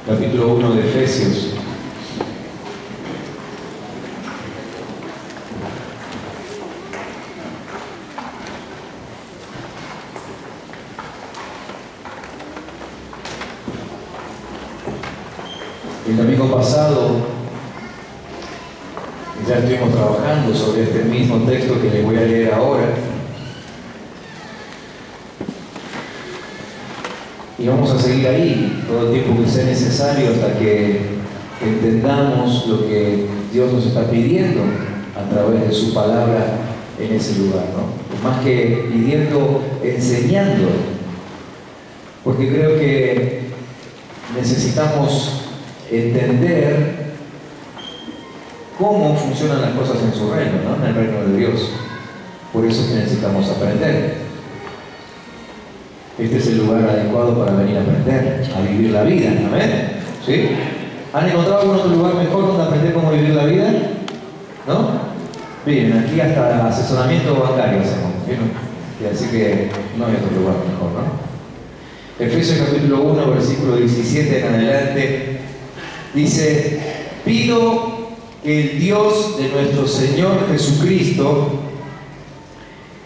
capítulo 1 de Efesios. El domingo pasado ya estuvimos trabajando sobre este mismo texto que les voy a leer ahora. Y vamos a seguir ahí todo el tiempo que sea necesario hasta que entendamos lo que Dios nos está pidiendo a través de su palabra en ese lugar, ¿no? Más que pidiendo, enseñando. Porque creo que necesitamos entender cómo funcionan las cosas en su reino, ¿no? En el reino de Dios. Por eso es que necesitamos aprender. Este es el lugar adecuado para venir a aprender, a vivir la vida, ¿amén? ¿Sí? ¿Han encontrado algún otro lugar mejor donde aprender cómo vivir la vida? ¿No? Bien, aquí hasta asesoramiento bancario hacemos, ¿vieron? Y así que no hay otro lugar mejor, ¿no? Efesios capítulo 1, versículo 17 en adelante, dice: pido que el Dios de nuestro Señor Jesucristo,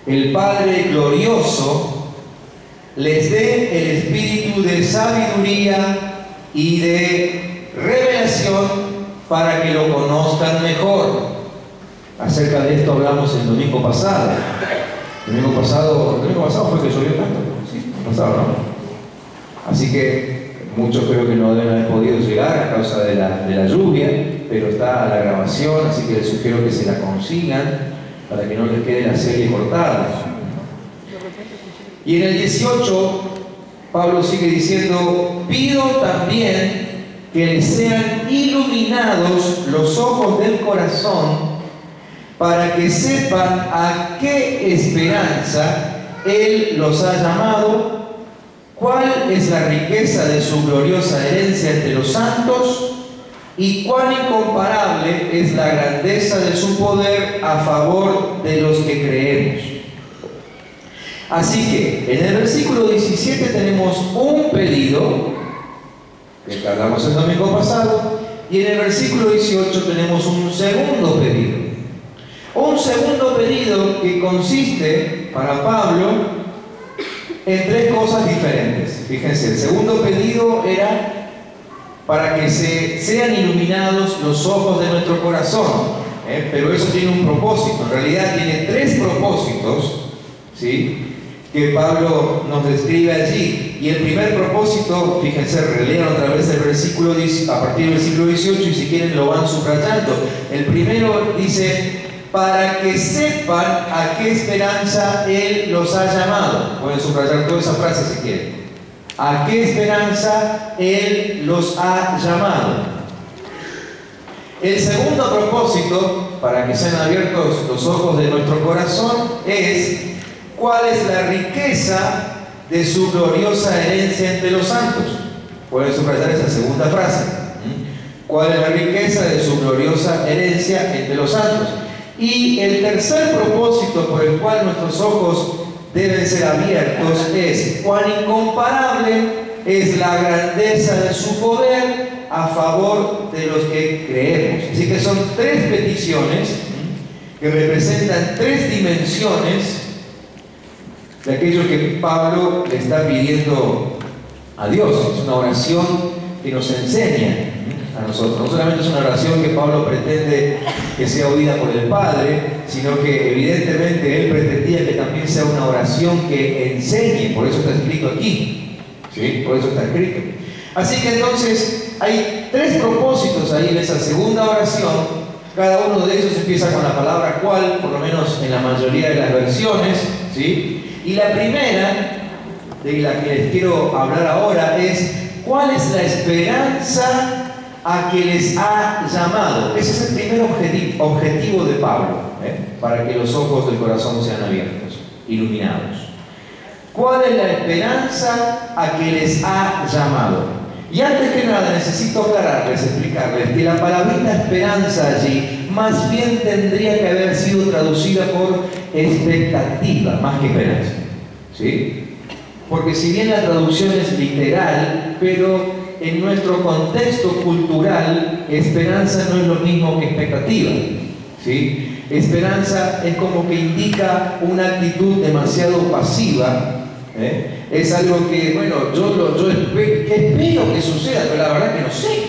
el Padre glorioso, les dé el espíritu de sabiduría y de revelación para que lo conozcan mejor. Acerca de esto hablamos el domingo pasado. El domingo pasado fue que llovió tanto, sí, el pasado, ¿no? Así que muchos creo que no deben haber podido llegar a causa de la lluvia, pero está la grabación, así que les sugiero que se la consigan para que no les quede la serie cortada. Y en el 18, Pablo sigue diciendo: pido también que les sean iluminados los ojos del corazón para que sepan a qué esperanza Él los ha llamado, cuál es la riqueza de su gloriosa herencia entre los santos y cuán incomparable es la grandeza de su poder a favor de los que creemos. Así que en el versículo 17 tenemos un pedido que hablamos el domingo pasado, y en el versículo 18 tenemos un segundo pedido. Un segundo pedido que consiste para Pablo en tres cosas diferentes. Fíjense, el segundo pedido era para que sean iluminados los ojos de nuestro corazón, pero eso tiene un propósito. En realidad tiene tres propósitos, ¿sí?, que Pablo nos describe allí. Y el primer propósito, fíjense, relean otra vez el versículo 10, a partir del versículo 18, y si quieren lo van subrayando. El primero dice: para que sepan a qué esperanza Él los ha llamado. Pueden subrayar toda esa frase si quieren. ¿A qué esperanza Él los ha llamado? El segundo propósito, para que sean abiertos los ojos de nuestro corazón, es: ¿cuál es la riqueza de su gloriosa herencia entre los santos? Pueden subrayar esa segunda frase. ¿Cuál es la riqueza de su gloriosa herencia entre los santos? Y el tercer propósito por el cual nuestros ojos deben ser abiertos es: cuán incomparable es la grandeza de su poder a favor de los que creemos. Así que son tres peticiones que representan tres dimensiones de aquello que Pablo le está pidiendo a Dios. Es una oración que nos enseña a nosotros. No solamente es una oración que Pablo pretende que sea oída por el Padre, sino que evidentemente él pretendía que también sea una oración que enseñe. Por eso está escrito aquí, ¿sí? Por eso está escrito. Así que entonces hay tres propósitos ahí en esa segunda oración. Cada uno de ellos empieza con la palabra cuál, por lo menos en la mayoría de las versiones, ¿sí? Y la primera, de la que les quiero hablar ahora, es: ¿cuál es la esperanza a que les ha llamado? Ese es el primer objetivo de Pablo, para que los ojos del corazón sean abiertos, iluminados. ¿Cuál es la esperanza a que les ha llamado? Y antes que nada necesito aclararles, explicarles que la palabrita esperanza allí más bien tendría que haber sido traducida por expectativa, más que esperanza, ¿sí? Porque si bien la traducción es literal, pero en nuestro contexto cultural, esperanza no es lo mismo que expectativa, ¿sí? Esperanza es como que indica una actitud demasiado pasiva, ¿eh? Es algo que, bueno, yo espero que suceda, pero la verdad que no sé,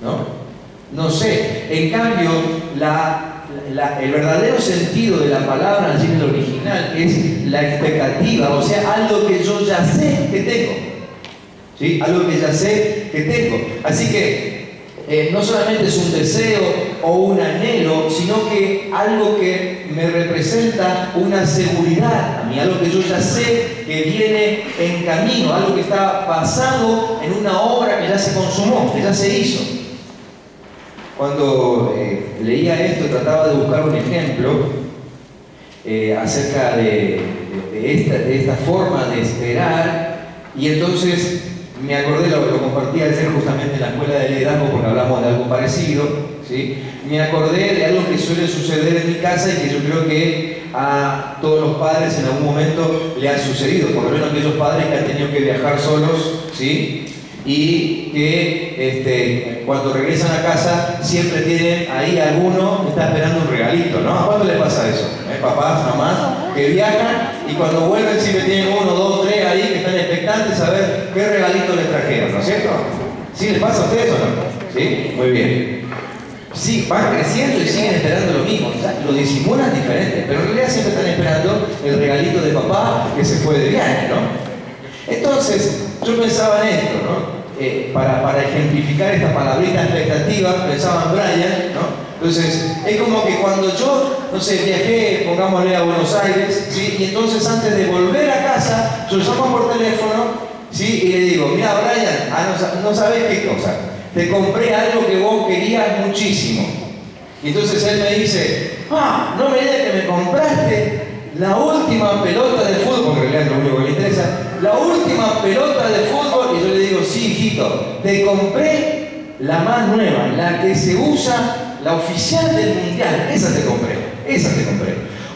¿no? No sé. En cambio, el verdadero sentido de la palabra allí en el original es la expectativa, o sea, algo que yo ya sé que tengo, ¿sí? Algo que ya sé que tengo. Así que no solamente es un deseo o un anhelo, sino que algo que me representa una seguridad a mí, algo que yo ya sé que viene en camino, algo que está basado en una obra que ya se consumó, que ya se hizo. Cuando leía esto, trataba de buscar un ejemplo acerca de esta forma de esperar, y entonces me acordé, lo compartí ayer justamente en la escuela de liderazgo porque hablamos de algo parecido, ¿sí? Me acordé de algo que suele suceder en mi casa y que yo creo que a todos los padres en algún momento le ha sucedido, por lo menos aquellos padres que han tenido que viajar solos, ¿sí? Y que cuando regresan a casa siempre tienen ahí alguno que está esperando un regalito, ¿no? ¿A cuánto les pasa eso? Papás, mamás, que viajan y cuando vuelven siempre tienen 1, 2, 3 ahí que están expectantes a ver qué regalito les trajeron, ¿no es cierto? ¿Sí les pasa a ustedes o no? ¿Sí? Muy bien. Sí, van creciendo y siguen esperando lo mismo, o sea, lo disimulan diferente, pero en realidad siempre están esperando el regalito de papá que se fue de viaje, ¿no? Entonces, yo pensaba en esto, ¿no? Para ejemplificar esta palabrita expectativa, pensaba en Brian, ¿no? Entonces, es como que cuando yo, no sé, viajé, pongámosle a Buenos Aires, ¿sí? Y entonces antes de volver a casa, yo llamo por teléfono, ¿sí? Y le digo, mira Brian, no sabes qué cosa, te compré algo que vos querías muchísimo. Y entonces él me dice, no me digas que me compraste la última pelota de fútbol, porque en realidad es lo único que le interesa, la última pelota de fútbol, y yo le digo, sí, hijito, te compré la más nueva, la que se usa, la oficial del mundial, esa te compré.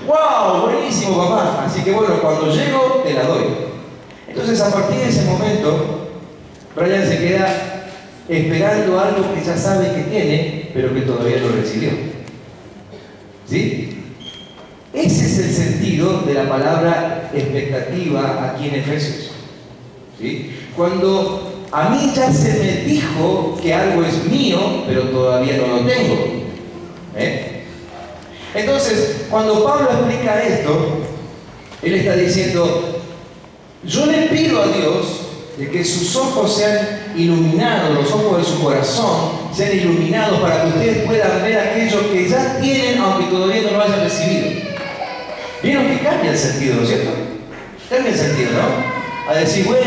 ¡Wow! Buenísimo, papá. Así que bueno, cuando llego, te la doy. Entonces, a partir de ese momento, Brian se queda esperando algo que ya sabe que tiene, pero que todavía no recibió. ¿Sí? Ese es el sentido de la palabra expectativa aquí en Efesios. ¿Sí? Cuando a mí ya se me dijo que algo es mío, pero todavía no lo tengo. Entonces, cuando Pablo explica esto, él está diciendo, yo le pido a Dios de que sus ojos sean iluminados, los ojos de su corazón sean iluminados para que ustedes puedan ver aquello que ya tienen, aunque todavía no lo hayan recibido. ¿Vieron que cambia el sentido, no es cierto? Cambia el sentido, ¿no? A decir, bueno,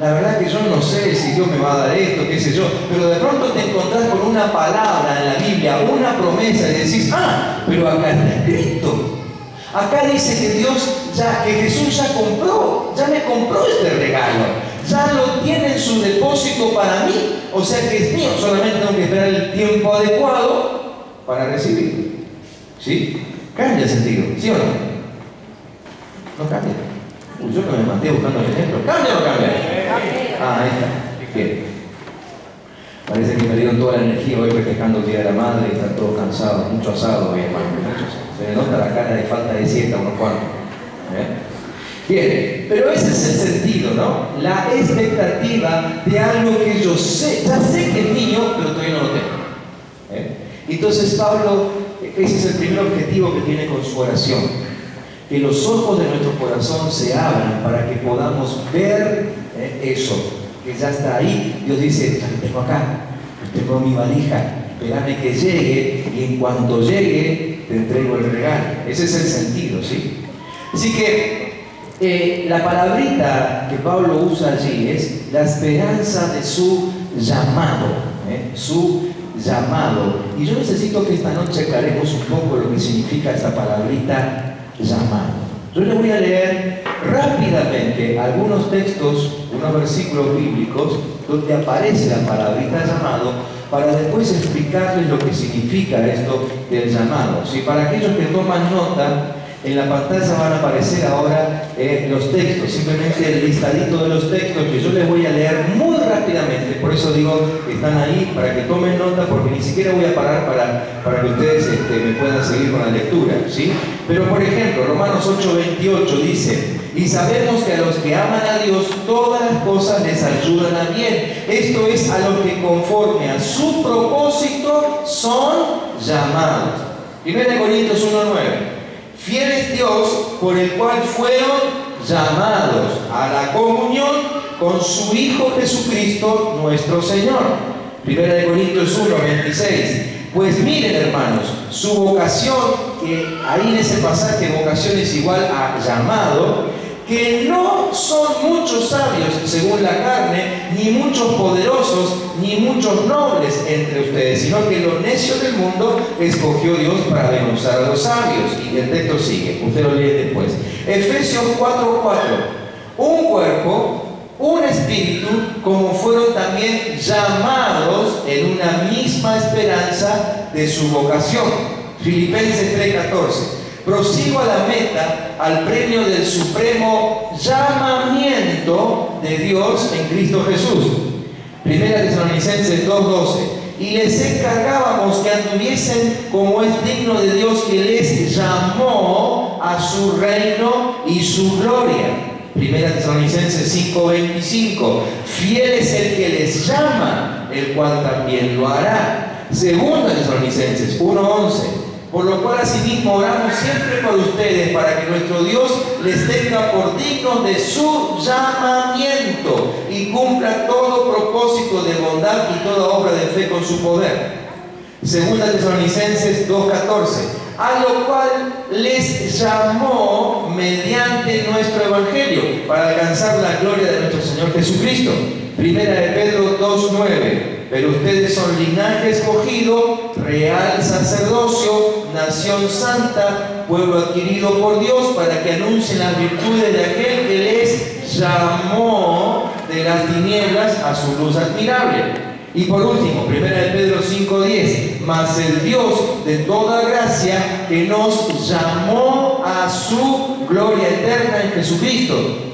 la verdad que yo no sé si Dios me va a dar esto, qué sé yo, pero de pronto te encontrás con una palabra en la Biblia, una promesa, y decís, pero acá está escrito. Acá dice que que Jesús ya me compró este regalo, ya lo tiene en su depósito para mí, o sea que es mío, solamente tengo que esperar el tiempo adecuado para recibirlo. ¿Sí? Cambia el sentido, ¿sí o no? No cambia. Yo no me manté buscando el ejemplo. ¿Cambia o no cambia? Ahí está. Bien. Parece que me dieron toda la energía hoy festejando el Día de la Madre y están todos cansados. Mucho asado hoy, hermano. Se me nota la cara de falta de siesta unos cuantos. Bien, pero ese es el sentido, ¿no? La expectativa de algo que yo sé, ya sé que es mío, pero todavía no lo tengo. Entonces Pablo, ese es el primer objetivo que tiene con su oración. Que los ojos de nuestro corazón se abran para que podamos ver eso, que ya está ahí. Dios dice, ya lo tengo acá, tengo mi valija, espérame que llegue y en cuanto llegue te entrego el regalo. Ese es el sentido, ¿sí? Así que la palabrita que Pablo usa allí es la esperanza de su llamado, su llamado. Y yo necesito que esta noche aclaremos un poco lo que significa esta palabrita llamado. Yo les voy a leer rápidamente algunos textos, unos versículos bíblicos donde aparece la palabrita llamado para después explicarles lo que significa esto del llamado. ¿Sí? Para aquellos que toman nota, En la pantalla van a aparecer ahora los textos, simplemente el listadito de los textos que yo les voy a leer muy rápidamente. Por eso digo que están ahí para que tomen nota, porque ni siquiera voy a parar para que ustedes me puedan seguir con la lectura, ¿sí? Pero por ejemplo, Romanos 8:28 dice: y sabemos que a los que aman a Dios todas las cosas les ayudan a bien. Esto es, a los que conforme a su propósito son llamados. 1 Corintios 1:9. Fiel es Dios, por el cual fueron llamados a la comunión con su Hijo Jesucristo nuestro Señor. 1 Corintios 1:26. Pues miren, hermanos, su vocación, que ahí en ese pasaje vocación es igual a llamado, que no son muchos sabios según la carne, ni muchos poderosos, ni muchos nobles entre ustedes, sino que lo necio del mundo escogió Dios para denunciar a los sabios. Y el texto sigue, usted lo lee después. Efesios 4:4. Un cuerpo, un espíritu, como fueron también llamados en una misma esperanza de su vocación. Filipenses 3:14. Prosigo a la meta, al premio del supremo llamamiento de Dios en Cristo Jesús. 1 Tesalonicenses 2:12. Y les encargábamos que anduviesen como es digno de Dios, que les llamó a su reino y su gloria. 1 Tesalonicenses 5:25. Fiel es el que les llama, el cual también lo hará. 2 Tesalonicenses 1:11. Por lo cual asimismo oramos siempre por ustedes, para que nuestro Dios les tenga por dignos de su llamamiento y cumpla todo propósito de bondad y toda obra de fe con su poder. 2 Tesalonicenses 2:14. A lo cual les llamó mediante nuestro Evangelio, para alcanzar la gloria de nuestro Señor Jesucristo. 1 Pedro 2:9. Pero ustedes son linaje escogido, real sacerdocio, nación santa, pueblo adquirido por Dios, para que anuncien las virtudes de aquel que les llamó de las tinieblas a su luz admirable. Y por último, 1 Pedro 5:10. Mas el Dios de toda gracia, que nos llamó a su gloria eterna en Jesucristo.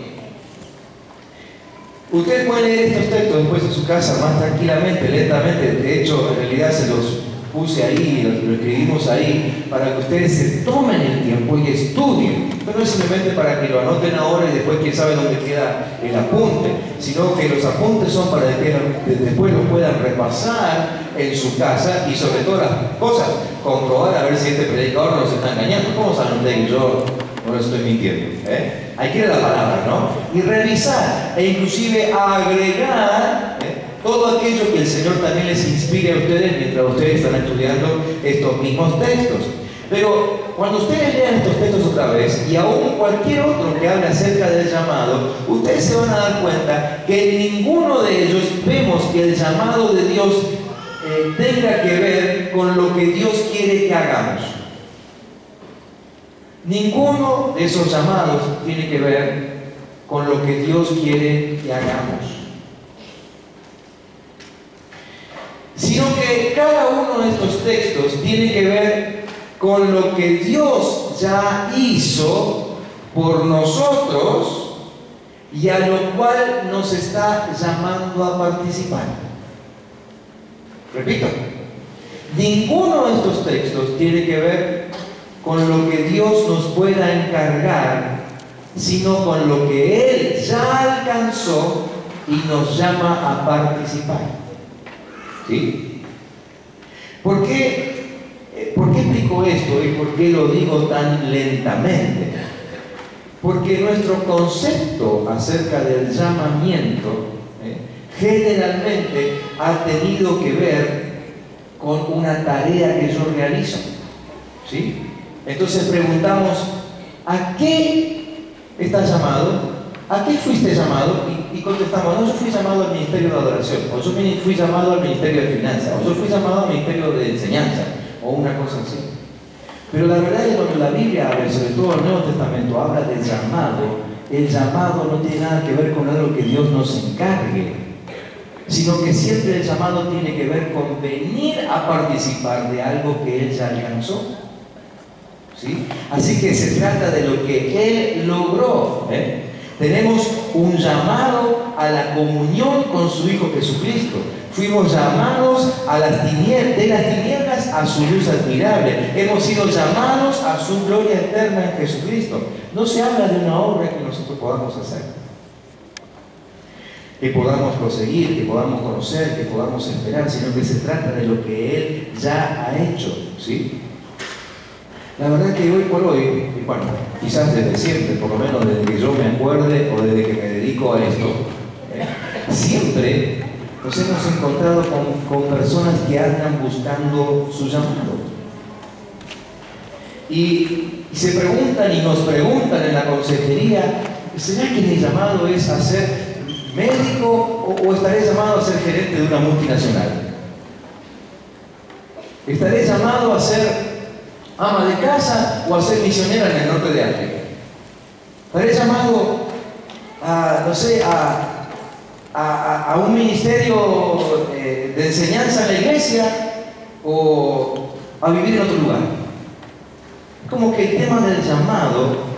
Usted puede leer estos textos después en su casa más tranquilamente, lentamente. De hecho, en realidad se los puse ahí, lo escribimos ahí, para que ustedes se tomen el tiempo y estudien. Pero no es simplemente para que lo anoten ahora y después quién sabe dónde queda el apunte, sino que los apuntes son para que después los puedan repasar en su casa y sobre todas las cosas, comprobar a ver si este predicador nos está engañando. ¿Cómo saben ustedes que yo no lo estoy mintiendo? Hay que ir a la palabra, ¿no? Y revisar e inclusive agregar todo aquello que el Señor también les inspire a ustedes mientras ustedes están estudiando estos mismos textos. Pero cuando ustedes lean estos textos otra vez, y aún cualquier otro que hable acerca del llamado, ustedes se van a dar cuenta que en ninguno de ellos vemos que el llamado de Dios tenga que ver con lo que Dios quiere que hagamos. Ninguno de esos llamados tiene que ver con lo que Dios quiere que hagamos, sino que cada uno de estos textos tiene que ver con lo que Dios ya hizo por nosotros y a lo cual nos está llamando a participar. Repito, ninguno de estos textos tiene que ver con lo que Dios nos pueda encargar, sino con lo que Él ya alcanzó y nos llama a participar. ¿Sí? ¿Por qué explico esto y por qué lo digo tan lentamente? Porque nuestro concepto acerca del llamamiento generalmente ha tenido que ver con una tarea que yo realizo. ¿Sí? Entonces preguntamos, ¿a qué estás llamado? ¿A qué fuiste llamado? Y contestamos, no, yo fui llamado al ministerio de adoración, o yo fui llamado al ministerio de finanzas, o yo fui llamado al ministerio de enseñanza, o una cosa así. Pero la verdad es que cuando la Biblia habla, sobre todo el Nuevo Testamento, habla del llamado, el llamado no tiene nada que ver con algo que Dios nos encargue, sino que siempre el llamado tiene que ver con venir a participar de algo que Él ya alcanzó. ¿sí? Así que se trata de lo que Él logró. Tenemos un llamado a la comunión con su Hijo Jesucristo. Fuimos llamados de las tinieblas a su luz admirable. Hemos sido llamados a su gloria eterna en Jesucristo. No se habla de una obra que nosotros podamos hacer, que podamos proseguir, que podamos conocer, que podamos esperar, sino que se trata de lo que Él ya ha hecho, ¿sí? La verdad que hoy por hoy, y bueno, quizás desde siempre, por lo menos desde que yo me acuerde o desde que me dedico a esto, siempre nos hemos encontrado con personas que andan buscando su llamado. Y se preguntan y nos preguntan en la consejería, ¿será que mi llamado es a ser médico o estaré llamado a ser gerente de una multinacional? ¿Estaré llamado a ser ama de casa o a ser misionera en el norte de África? ¿Estaré llamado a, no sé, a un ministerio de enseñanza en la iglesia o a vivir en otro lugar? Como que el tema del llamado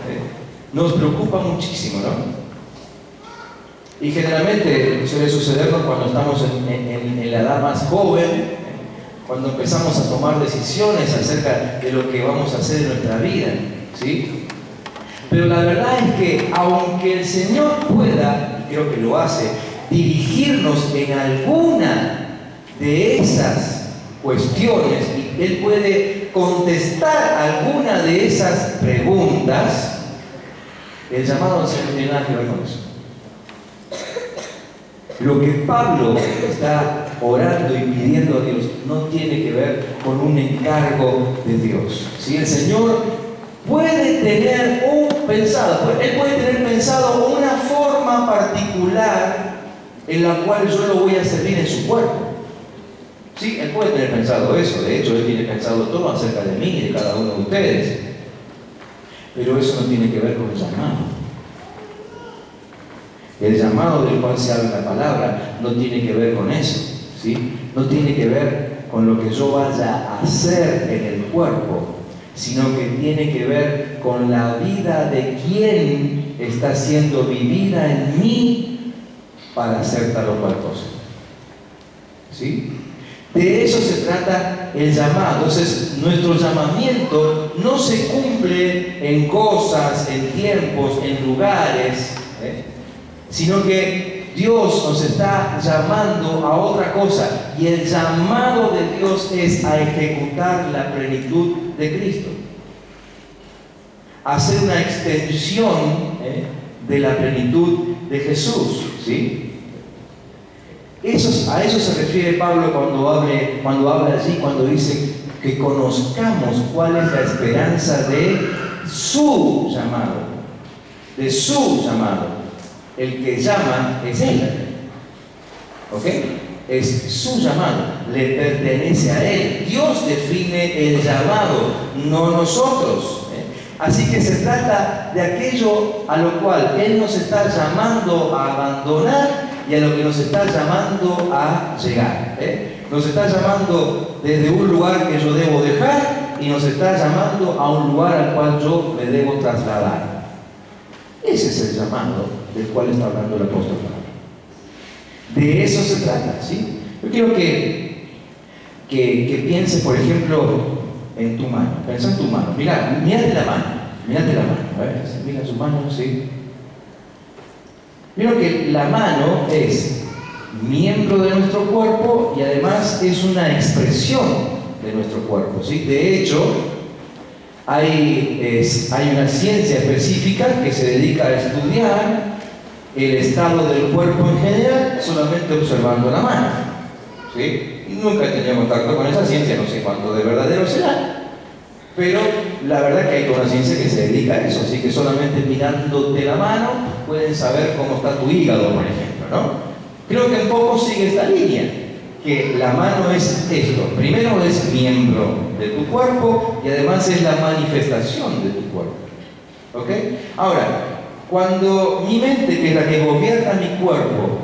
nos preocupa muchísimo, ¿no? Y generalmente suele sucedernos cuando estamos en la edad más joven, cuando empezamos a tomar decisiones acerca de lo que vamos a hacer en nuestra vida, ¿sí? Pero la verdad es que aunque el Señor pueda, y creo que lo hace, dirigirnos en alguna de esas cuestiones, y Él puede contestar alguna de esas preguntas, el llamado al Señor no tiene nada que ver con eso. Lo que Pablo está orando y pidiendo a Dios no tiene que ver con un encargo de Dios. Si el Señor puede tener Él puede tener pensado una forma particular en la cual yo lo voy a servir en su cuerpo. Sí, Él puede tener pensado eso. De hecho, Él tiene pensado todo acerca de mí y de cada uno de ustedes. Pero eso no tiene que ver con el llamado. El llamado del cual se habla la palabra no tiene que ver con eso, ¿sí? No tiene que ver con lo que yo vaya a hacer en el cuerpo, sino que tiene que ver con la vida de quien está siendo vivida en mí para hacer tal o cual cosa, ¿sí? De eso se trata el llamado. Entonces, nuestro llamamiento no se cumple en cosas, en tiempos, en lugares, sino que Dios nos está llamando a otra cosa, y el llamado de Dios es a ejecutar la plenitud de Cristo, a hacer una extensión de la plenitud de Jesús, ¿sí? A eso se refiere Pablo cuando habla allí, cuando dice que conozcamos cuál es la esperanza de su llamado, de su llamado. El que llama es Él, ¿ok? Es su llamado, le pertenece a Él. Dios define el llamado, no nosotros. Así que se trata de aquello a lo cual Él nos está llamando a abandonar y a lo que nos está llamando a llegar. Nos está llamando desde un lugar que yo debo dejar y nos está llamando a un lugar al cual yo me debo trasladar. Ese es el llamado del cual está hablando el apóstol Pablo. De eso se trata, ¿sí? Yo quiero que pienses, por ejemplo, en tu mano. Pensa en tu mano. Mírate la mano. A ver, mira su mano, ¿sí? Mira que la mano es miembro de nuestro cuerpo y además es una expresión de nuestro cuerpo, ¿sí? De hecho, hay una ciencia específica que se dedica a estudiar el estado del cuerpo en general solamente observando la mano, ¿sí? Nunca he tenido contacto con esa ciencia, no sé cuánto de verdadero será, pero la verdad que hay toda una ciencia que se dedica a eso, así que solamente mirándote la mano pueden saber cómo está tu hígado, por ejemplo, ¿no? Creo que un poco sigue esta línea, que la mano es esto: primero es miembro de tu cuerpo y además es la manifestación de tu cuerpo, ¿ok? Ahora, cuando mi mente, que es la que gobierna mi cuerpo,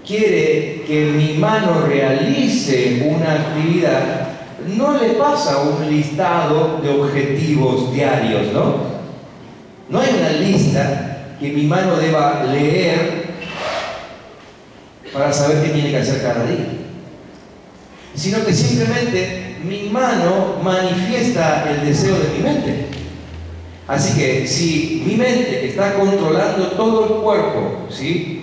quiere que mi mano realice una actividad, no le pasa un listado de objetivos diarios, ¿no? No hay una lista que mi mano deba leer para saber qué tiene que hacer cada día, sino que simplemente mi mano manifiesta el deseo de mi mente. Así que si mi mente, que está controlando todo el cuerpo, ¿sí?,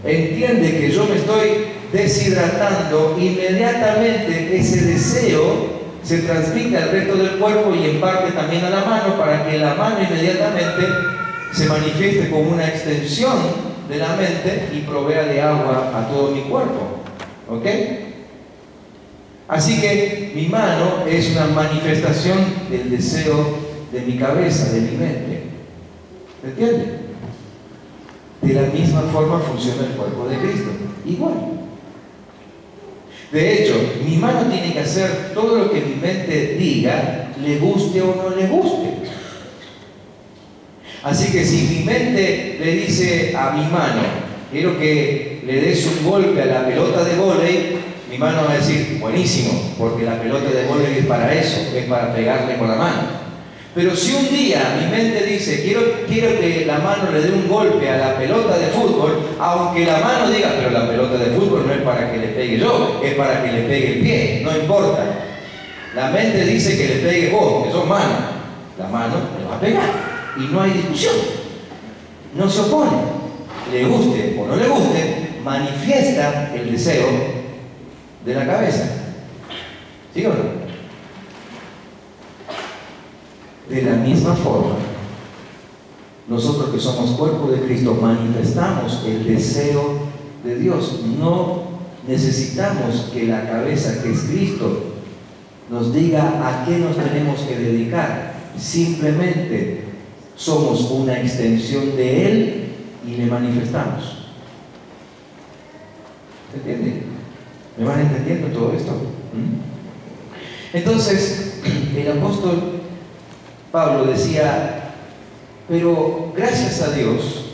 entiende que yo me estoy deshidratando, inmediatamente ese deseo se transmite al resto del cuerpo y en parte también a la mano, para que la mano inmediatamente se manifieste como una extensión de la mente y provea de agua a todo mi cuerpo. ¿Ok? Así que mi mano es una manifestación del deseo de mi cabeza, de mi mente. ¿Se entiende? De la misma forma funciona el cuerpo de Cristo. Igual. De hecho, mi mano tiene que hacer todo lo que mi mente diga, le guste o no le guste. Así que si mi mente le dice a mi mano, quiero que le des un golpe a la pelota de vóley, mi mano va a decir, buenísimo, porque la pelota de vóley es para eso, es para pegarle con la mano. Pero si un día mi mente dice, quiero que la mano le dé un golpe a la pelota de fútbol, aunque la mano diga, pero la pelota de fútbol no es para que le pegue yo, es para que le pegue el pie, no importa. La mente dice que le pegue vos, que sos mano. La mano le va a pegar. Y no hay discusión. No se opone. Le guste o no le guste, manifiesta el deseo de la cabeza. ¿Sí o no? De la misma forma, nosotros que somos cuerpo de Cristo manifestamos el deseo de Dios. No necesitamos que la cabeza, que es Cristo, nos diga a qué nos tenemos que dedicar. Simplemente somos una extensión de Él y le manifestamos. ¿Se entiende? ¿Me van entendiendo todo esto? Entonces, el apóstol Pablo decía, pero gracias a Dios,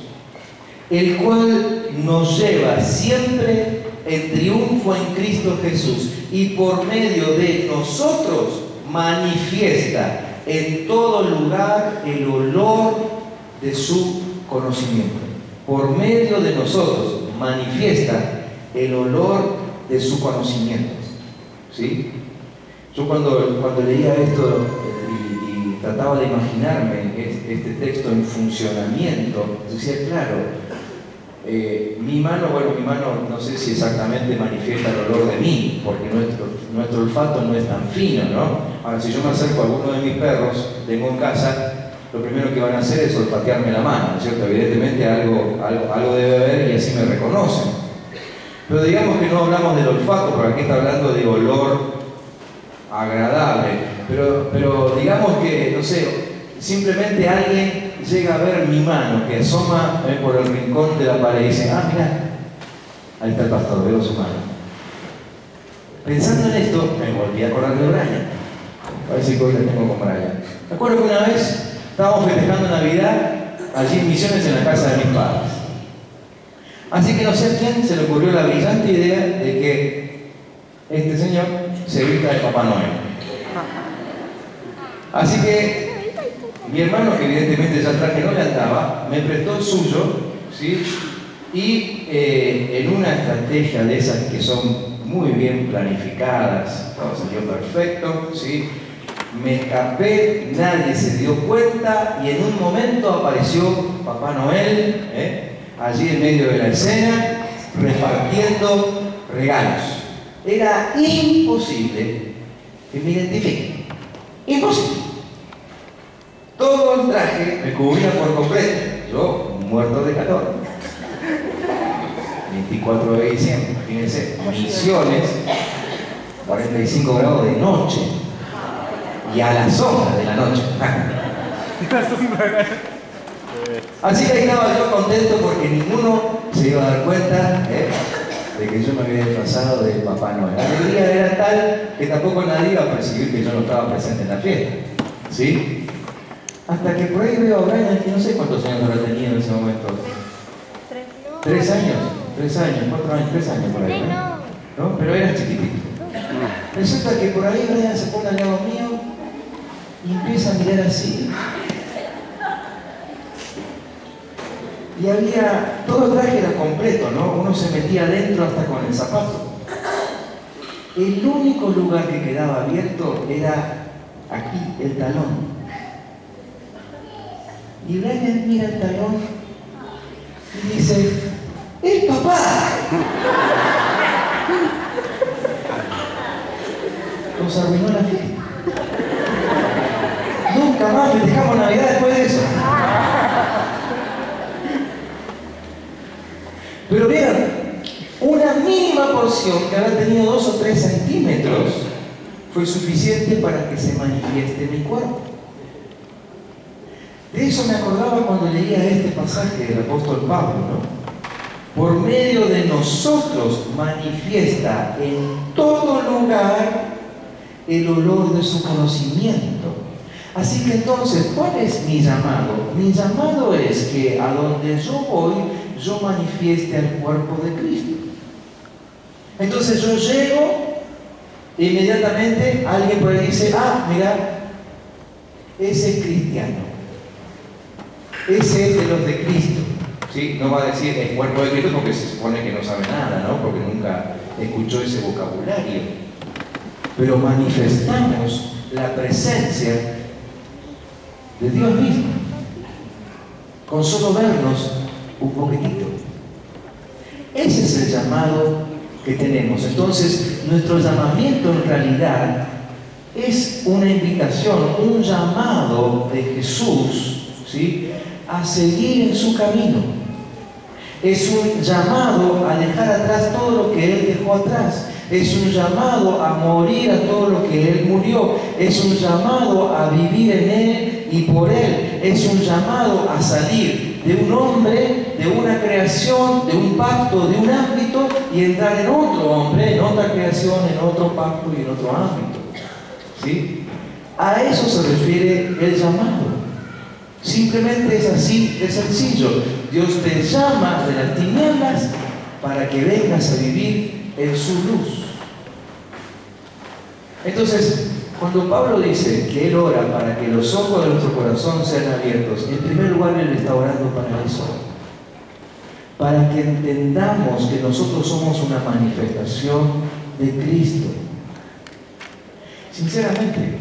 el cual nos lleva siempre en triunfo en Cristo Jesús y por medio de nosotros manifiesta en todo lugar el olor de su conocimiento. Por medio de nosotros manifiesta el olor de su conocimiento. ¿Sí? Yo cuando leía esto y trataba de imaginarme este texto en funcionamiento, decía, claro, mi mano no sé si exactamente manifiesta el olor de mí, porque nuestro olfato no es tan fino, ¿no? Ahora, si yo me acerco a alguno de mis perros, tengo en casa, lo primero que van a hacer es olfatearme la mano, ¿no es cierto? Evidentemente algo debe haber y así me reconocen. Pero digamos que no hablamos del olfato, porque aquí está hablando de olor agradable. Pero digamos que, no sé, simplemente alguien llega a ver mi mano que asoma por el rincón de la pared y dice, ah, mira, ahí está el pastor, veo su mano. Pensando en esto, me volví a acordar de Brian. A ver si hoy la tengo con Brian. Me acuerdo que una vez estábamos festejando Navidad allí en Misiones, en la casa de mis padres. Así que no sé a quién se le ocurrió la brillante idea de que este señor se vista de Papá Noel. Así que mi hermano, que evidentemente ya el traje no le andaba, me prestó el suyo, ¿sí? Y en una estrategia de esas que son muy bien planificadas, todo salió perfecto, ¿sí? Me escapé, nadie se dio cuenta y en un momento apareció Papá Noel, allí en medio de la escena, repartiendo regalos. Era imposible que me identifiquen. Imposible. Todo el traje me cubría por completo. Yo, muerto de calor. 24 de diciembre, imagínense, Misiones, 45 grados de noche. Y a la sombra de la noche. Así que ahí estaba yo contento porque ninguno se iba a dar cuenta de que yo me había disfrazado de Papá Noel. La alegría era tal que tampoco nadie iba a percibir que yo no estaba presente en la fiesta. ¿Sí? Hasta que por ahí veo a Brian, que no sé cuántos años habrá tenido en ese momento. 3 años, 4 años, 3 años por ahí. ¿No? Pero era chiquitito. Resulta que por ahí Brian se pone al lado mío y empieza a mirar así. Y había, todo el traje era completo, ¿no? Uno se metía adentro hasta con el zapato. El único lugar que quedaba abierto era aquí, el talón. Y Brian mira el talón y dice, ¡el papá! Nos arruinó la fiesta. Nunca más festejamos Navidad después de eso. Pero vieron, una mínima porción que habrá tenido 2 o 3 centímetros fue suficiente para que se manifieste mi cuerpo. De eso me acordaba cuando leía este pasaje del apóstol Pablo, ¿no? Por medio de nosotros manifiesta en todo lugar el olor de su conocimiento. Así que entonces, ¿cuál es mi llamado? Mi llamado es que a donde yo voy, yo manifieste al cuerpo de Cristo. Entonces yo llego, inmediatamente alguien por ahí dice, ah, mira, ese es cristiano. Ese es de los de Cristo. ¿Sí? No va a decir el cuerpo de Cristo porque se supone que no sabe nada, ¿no? Porque nunca escuchó ese vocabulario. Pero manifestamos la presencia de Dios mismo con solo vernos un poquitito. Ese es el llamado que tenemos. Entonces, nuestro llamamiento en realidad es una invitación, un llamado de Jesús, ¿sí?, a seguir en su camino. Es un llamado a dejar atrás todo lo que Él dejó atrás. Es un llamado a morir a todo lo que Él murió. Es un llamado a vivir en Él y por Él. Es un llamado a salir de un hombre, de una creación, de un pacto, de un ámbito y entrar en otro hombre, en otra creación, en otro pacto y en otro ámbito. ¿Sí? A eso se refiere el llamado. Simplemente es así de sencillo. Dios te llama de las tinieblas para que vengas a vivir en su luz. Entonces, cuando Pablo dice que Él ora para que los ojos de nuestro corazón sean abiertos, en primer lugar Él está orando para eso, para que entendamos que nosotros somos una manifestación de Cristo. Sinceramente,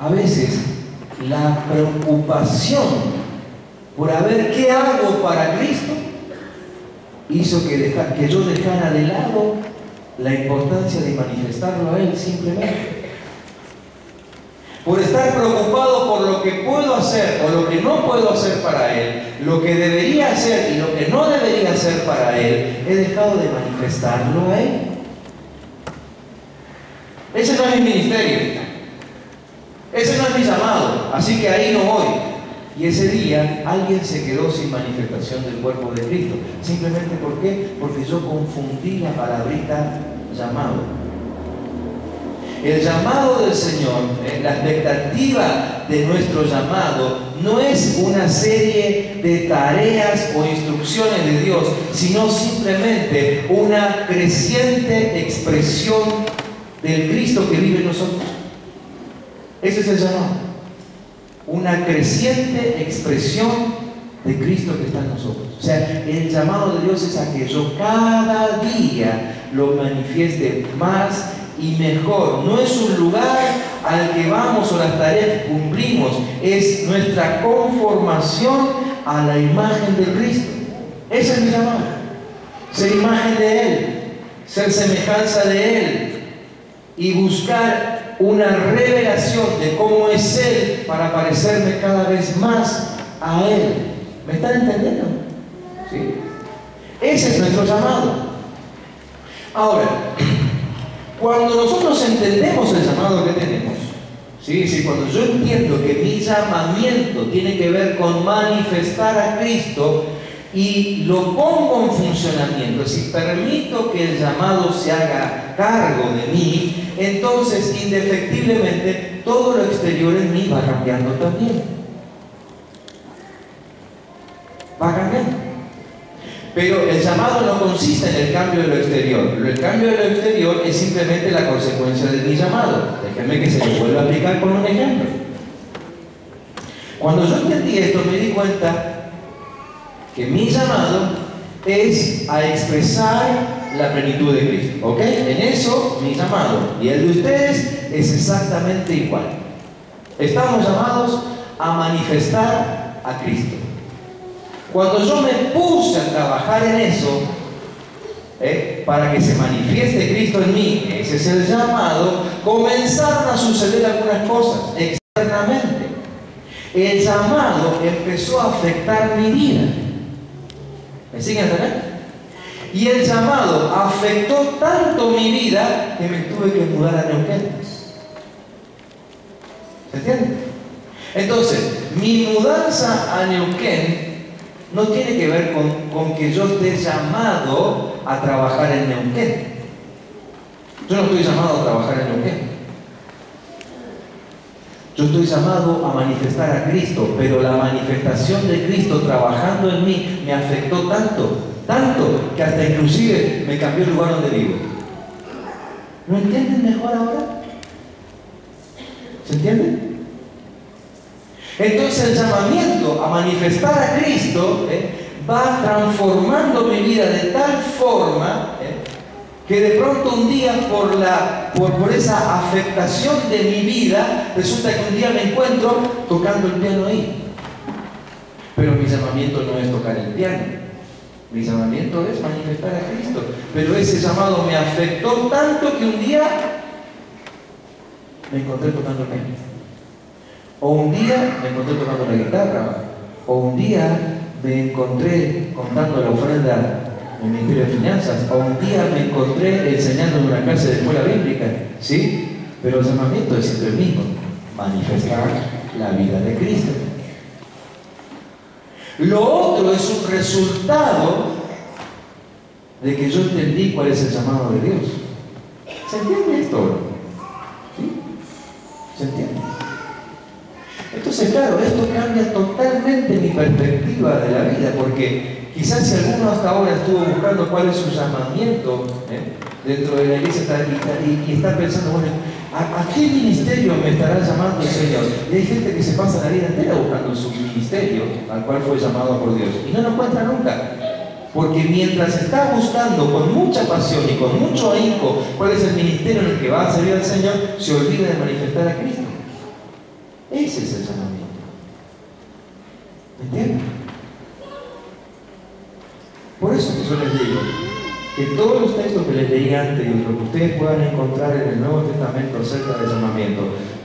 a veces la preocupación por ver qué hago para Cristo hizo que yo dejara de lado la importancia de manifestarlo a Él simplemente. Por estar preocupado por lo que puedo hacer o lo que no puedo hacer para Él, lo que debería hacer y lo que no debería hacer para Él, he dejado de manifestarlo a Él. Ese no es mi ministerio. Ese no es mi llamado, así que ahí no voy. Y ese día alguien se quedó sin manifestación del cuerpo de Cristo. Simplemente ¿por qué? Porque yo confundí la palabrita llamado. El llamado del Señor, la expectativa de nuestro llamado, no es una serie de tareas o instrucciones de Dios, sino simplemente una creciente expresión del Cristo que vive en nosotros. Ese es el llamado. Una creciente expresión de Cristo que está en nosotros. O sea, el llamado de Dios es a que yo cada día lo manifieste más y mejor. No es un lugar al que vamos o las tareas que cumplimos, es nuestra conformación a la imagen de Cristo. Ese es mi llamado. Ser imagen de Él, ser semejanza de Él y buscar una revelación de cómo es Él para parecerme cada vez más a Él. ¿Me están entendiendo? ¿Sí? Ese es nuestro llamado. Ahora, cuando nosotros entendemos el llamado que tenemos, ¿sí? Cuando yo entiendo que mi llamamiento tiene que ver con manifestar a Cristo y lo pongo en funcionamiento, si permito que el llamado se haga cargo de mí, entonces indefectiblemente todo lo exterior en mí va cambiando también. Va cambiando. Pero el llamado no consiste en el cambio de lo exterior. El cambio de lo exterior es simplemente la consecuencia de mi llamado. Déjenme que se lo vuelva a aplicar con un ejemplo. Cuando yo entendí esto, me di cuenta que mi llamado es a expresar la plenitud de Cristo. ¿Ok? En eso, mi llamado y el de ustedes es exactamente igual. Estamos llamados a manifestar a Cristo. Cuando yo me puse a trabajar en eso, para que se manifieste Cristo en mí, ese es el llamado, comenzaron a suceder algunas cosas externamente. El llamado empezó a afectar mi vida. ¿Me siguen entendiendo? Y el llamado afectó tanto mi vida que me tuve que mudar a Neuquén. ¿Se entiende? Entonces, mi mudanza a Neuquén no tiene que ver con que yo esté llamado a trabajar en Neuquén. Yo no estoy llamado a trabajar en Neuquén. Yo estoy llamado a manifestar a Cristo, pero la manifestación de Cristo trabajando en mí me afectó tanto, que hasta inclusive me cambió el lugar donde vivo. ¿No entienden mejor ahora? ¿Se entiende? Entonces el llamamiento a manifestar a Cristo va transformando mi vida de tal forma que de pronto un día por esa afectación de mi vida, resulta que un día me encuentro tocando el piano ahí. Pero mi llamamiento no es tocar el piano. Mi llamamiento es manifestar a Cristo. Pero ese llamado me afectó tanto que un día me encontré tocando el piano. O un día me encontré tocando la guitarra, o un día me encontré contando la ofrenda en el Ministerio de Finanzas, o un día me encontré enseñando en una clase de escuela bíblica, ¿sí? Pero el llamamiento es siempre el mismo, manifestar la vida de Cristo. Lo otro es un resultado de que yo entendí cuál es el llamado de Dios. ¿Se entiende esto? ¿Sí? ¿Se entiende? Entonces, claro, esto cambia totalmente mi perspectiva de la vida, porque quizás si alguno hasta ahora estuvo buscando cuál es su llamamiento dentro de la iglesia y está pensando, bueno, ¿a qué ministerio me estará llamando el Señor? Y hay gente que se pasa la vida entera buscando su ministerio al cual fue llamado por Dios y no lo encuentra nunca. Porque mientras está buscando con mucha pasión y con mucho ahínco cuál es el ministerio en el que va a servir al Señor, se olvida de manifestar a Cristo. Ese es el llamamiento. ¿Me entienden? Por eso que yo les digo que todos los textos que les leí antes y lo que ustedes puedan encontrar en el Nuevo Testamento acerca del llamamiento,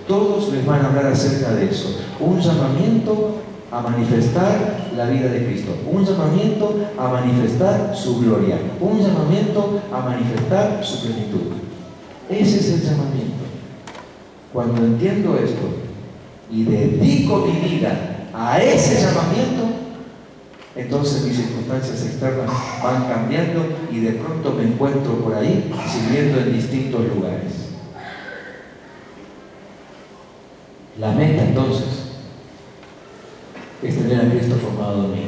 todos les van a hablar acerca de eso. Un llamamiento a manifestar la vida de Cristo, un llamamiento a manifestar su gloria, un llamamiento a manifestar su plenitud. Ese es el llamamiento. Cuando entiendo esto y dedico mi vida a ese llamamiento, entonces mis circunstancias externas van cambiando y de pronto me encuentro por ahí sirviendo en distintos lugares. La meta entonces es tener a Cristo formado en mí.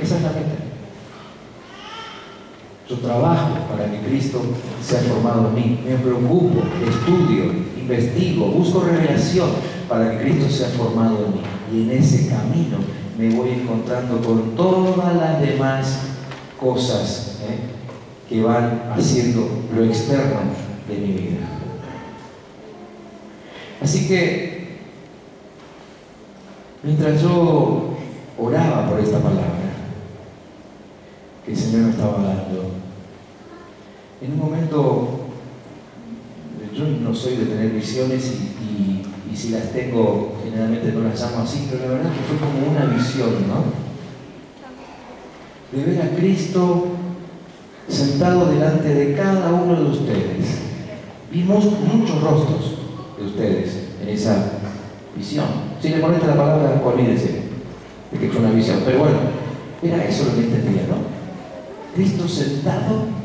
Esa es la meta. Yo trabajo para que Cristo sea formado en mí. Me preocupo, estudio, investigo, busco revelación para que Cristo sea formado en mí. Y en ese camino me voy encontrando con todas las demás cosas que van haciendo lo externo de mi vida. Así que, mientras yo oraba por esta palabra que el Señor me estaba dando, en un momento, yo no soy de tener visiones y si las tengo, generalmente no las llamo así, pero la verdad que fue como una visión, ¿no? De ver a Cristo sentado delante de cada uno de ustedes. Vimos muchos rostros de ustedes en esa visión. Si le molesta la palabra, olvídese de que fue una visión, pero bueno, era eso lo que entendía, ¿no? Cristo sentado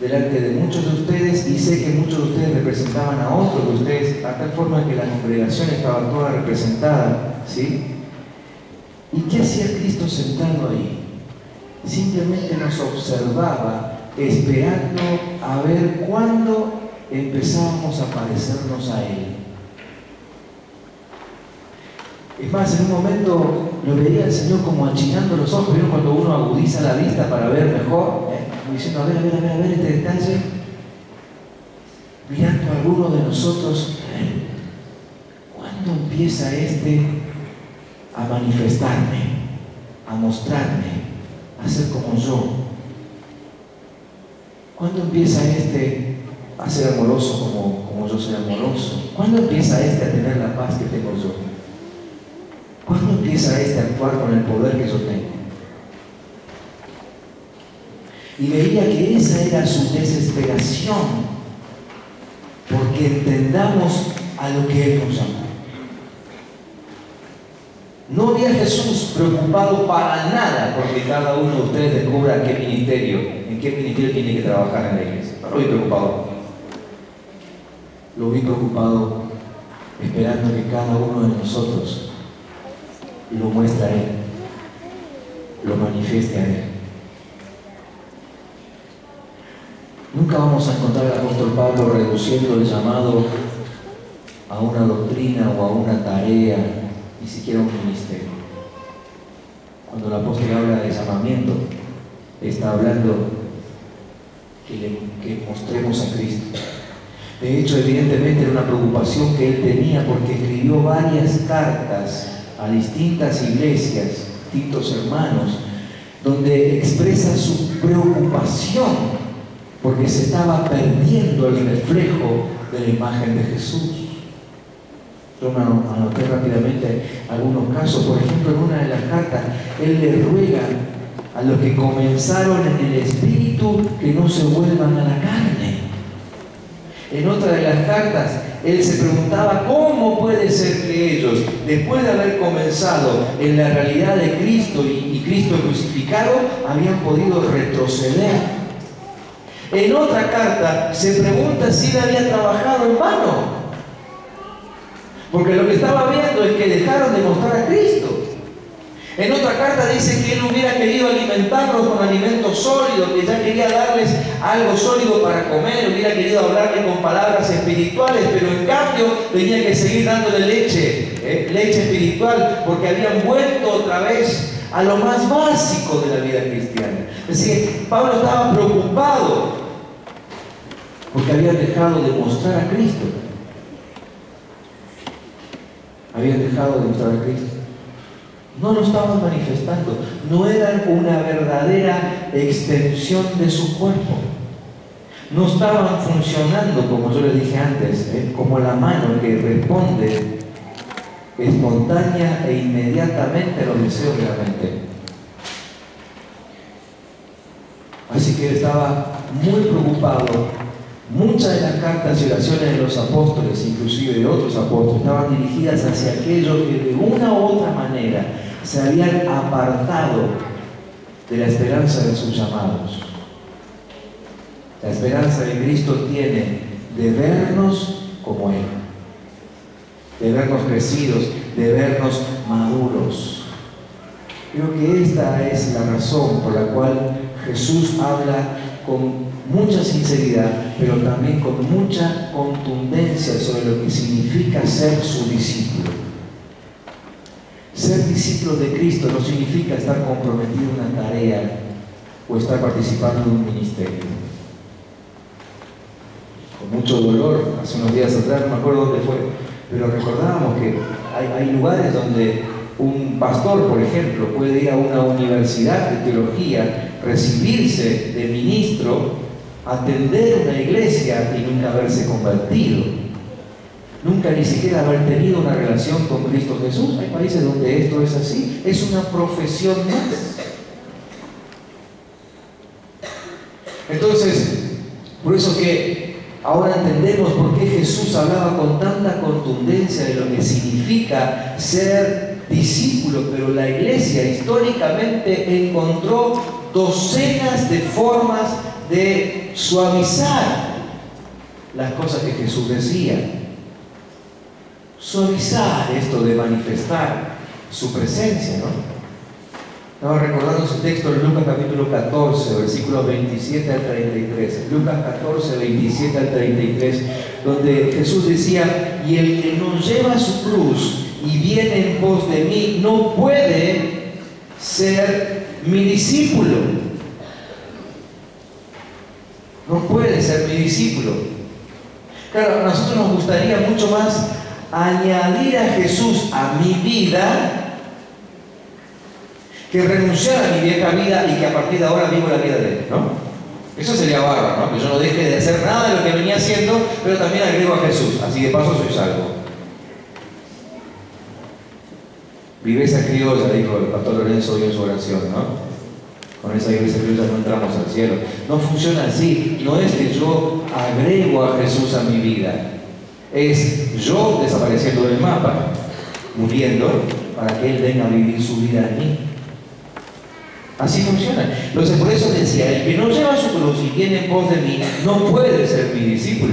delante de muchos de ustedes, y sé que muchos de ustedes representaban a otros de ustedes, a tal forma que la congregación estaba toda representada, ¿sí? ¿Y qué hacía Cristo sentado ahí? Simplemente nos observaba, esperando a ver cuándo empezábamos a parecernos a Él. Es más, en un momento lo veía el Señor como achinando los ojos. ¿Vieron cuando uno agudiza la vista para ver mejor? Como diciendo, a ver este detalle. Mirando a alguno de nosotros, ¿cuándo empieza a manifestarme, a mostrarme, a ser como yo? ¿Cuándo empieza a ser amoroso como yo soy amoroso? ¿Cuándo empieza a tener la paz que tengo yo? ¿Cuándo empieza a actuar con el poder que yo tengo? Y veía que esa era su desesperación, porque entendamos a lo que Él nos llama. No había Jesús preocupado para nada porque cada uno de ustedes descubra en qué ministerio tiene que trabajar en la iglesia. No lo vi preocupado. Lo vi preocupado esperando que cada uno de nosotros lo muestre a Él, lo manifieste a Él. Nunca vamos a encontrar al apóstol Pablo reduciendo el llamado a una doctrina o a una tarea, ni siquiera a un ministerio. Cuando el apóstol habla de llamamiento, está hablando que mostremos a Cristo. De hecho, evidentemente era una preocupación que él tenía porque escribió varias cartas a distintas iglesias, distintos hermanos, donde expresa su preocupación porque se estaba perdiendo el reflejo de la imagen de Jesús. Yo me anoté rápidamente algunos casos. Por ejemplo, en una de las cartas, él le ruega a los que comenzaron en el Espíritu que no se vuelvan a la carne. En otra de las cartas, él se preguntaba cómo puede ser que ellos, después de haber comenzado en la realidad de Cristo y Cristo crucificado, habían podido retroceder. En otra carta se pregunta si él había trabajado en vano, porque lo que estaba viendo es que dejaron de mostrar a Cristo. En otra carta dice que él hubiera querido alimentarlos con alimento sólido, que ya quería darles algo sólido para comer, hubiera querido hablarles con palabras espirituales, pero en cambio tenía que seguir dándole leche espiritual, porque habían vuelto otra vez a lo más básico de la vida cristiana. Es decir, Pablo estaba preocupado porque habían dejado de mostrar a Cristo. Habían dejado de mostrar a Cristo. No lo estaban manifestando. No eran una verdadera extensión de su cuerpo. No estaban funcionando, como yo les dije antes, como la mano que responde espontánea e inmediatamente a los deseos de la mente. Así que él estaba muy preocupado. Muchas de las cartas y oraciones de los apóstoles, inclusive de otros apóstoles, estaban dirigidas hacia aquellos que de una u otra manera se habían apartado de la esperanza de sus llamados. La esperanza de Cristo tiene de vernos como Él, de vernos crecidos, de vernos maduros. Creo que esta es la razón por la cual Jesús habla con mucha sinceridad, pero también con mucha contundencia sobre lo que significa ser su discípulo. Ser discípulo de Cristo no significa estar comprometido en una tarea o estar participando en un ministerio. Con mucho dolor, hace unos días atrás, no me acuerdo dónde fue, pero recordábamos que hay lugares donde un pastor, por ejemplo, puede ir a una universidad de teología, recibirse de ministro, atender una iglesia y nunca haberse convertido, nunca ni siquiera haber tenido una relación con Cristo Jesús. Hay países donde esto es así, es una profesión más. Entonces, por eso que ahora entendemos por qué Jesús hablaba con tanta contundencia de lo que significa ser discípulo, pero la iglesia históricamente encontró docenas de formas de suavizar las cosas que Jesús decía. Suavizar esto de manifestar su presencia, ¿no? Estaba recordando ese texto en Lucas capítulo 14, versículos 27 al 33. Lucas 14, 27 al 33, donde Jesús decía: y el que no lleva su cruz y viene en pos de mí, no puede ser mi discípulo. No puede ser mi discípulo. Claro, a nosotros nos gustaría mucho más añadir a Jesús a mi vida que renunciar a mi vieja vida y que a partir de ahora vivo la vida de Él, ¿no? Eso sería bárbaro, ¿no? Que yo no deje de hacer nada de lo que venía haciendo, pero también agrego a Jesús. Así de paso soy salvo. Viveza criolla, dijo el pastor Lorenzo hoy en su oración, ¿no? Con esa iglesia criolla no entramos al cielo. No funciona así. No es que yo agrego a Jesús a mi vida. Es yo desapareciendo del mapa, muriendo, para que Él venga a vivir su vida en mí. Así funciona. Entonces, por eso decía: el que no lleva su cruz y viene en pos de mí, no puede ser mi discípulo.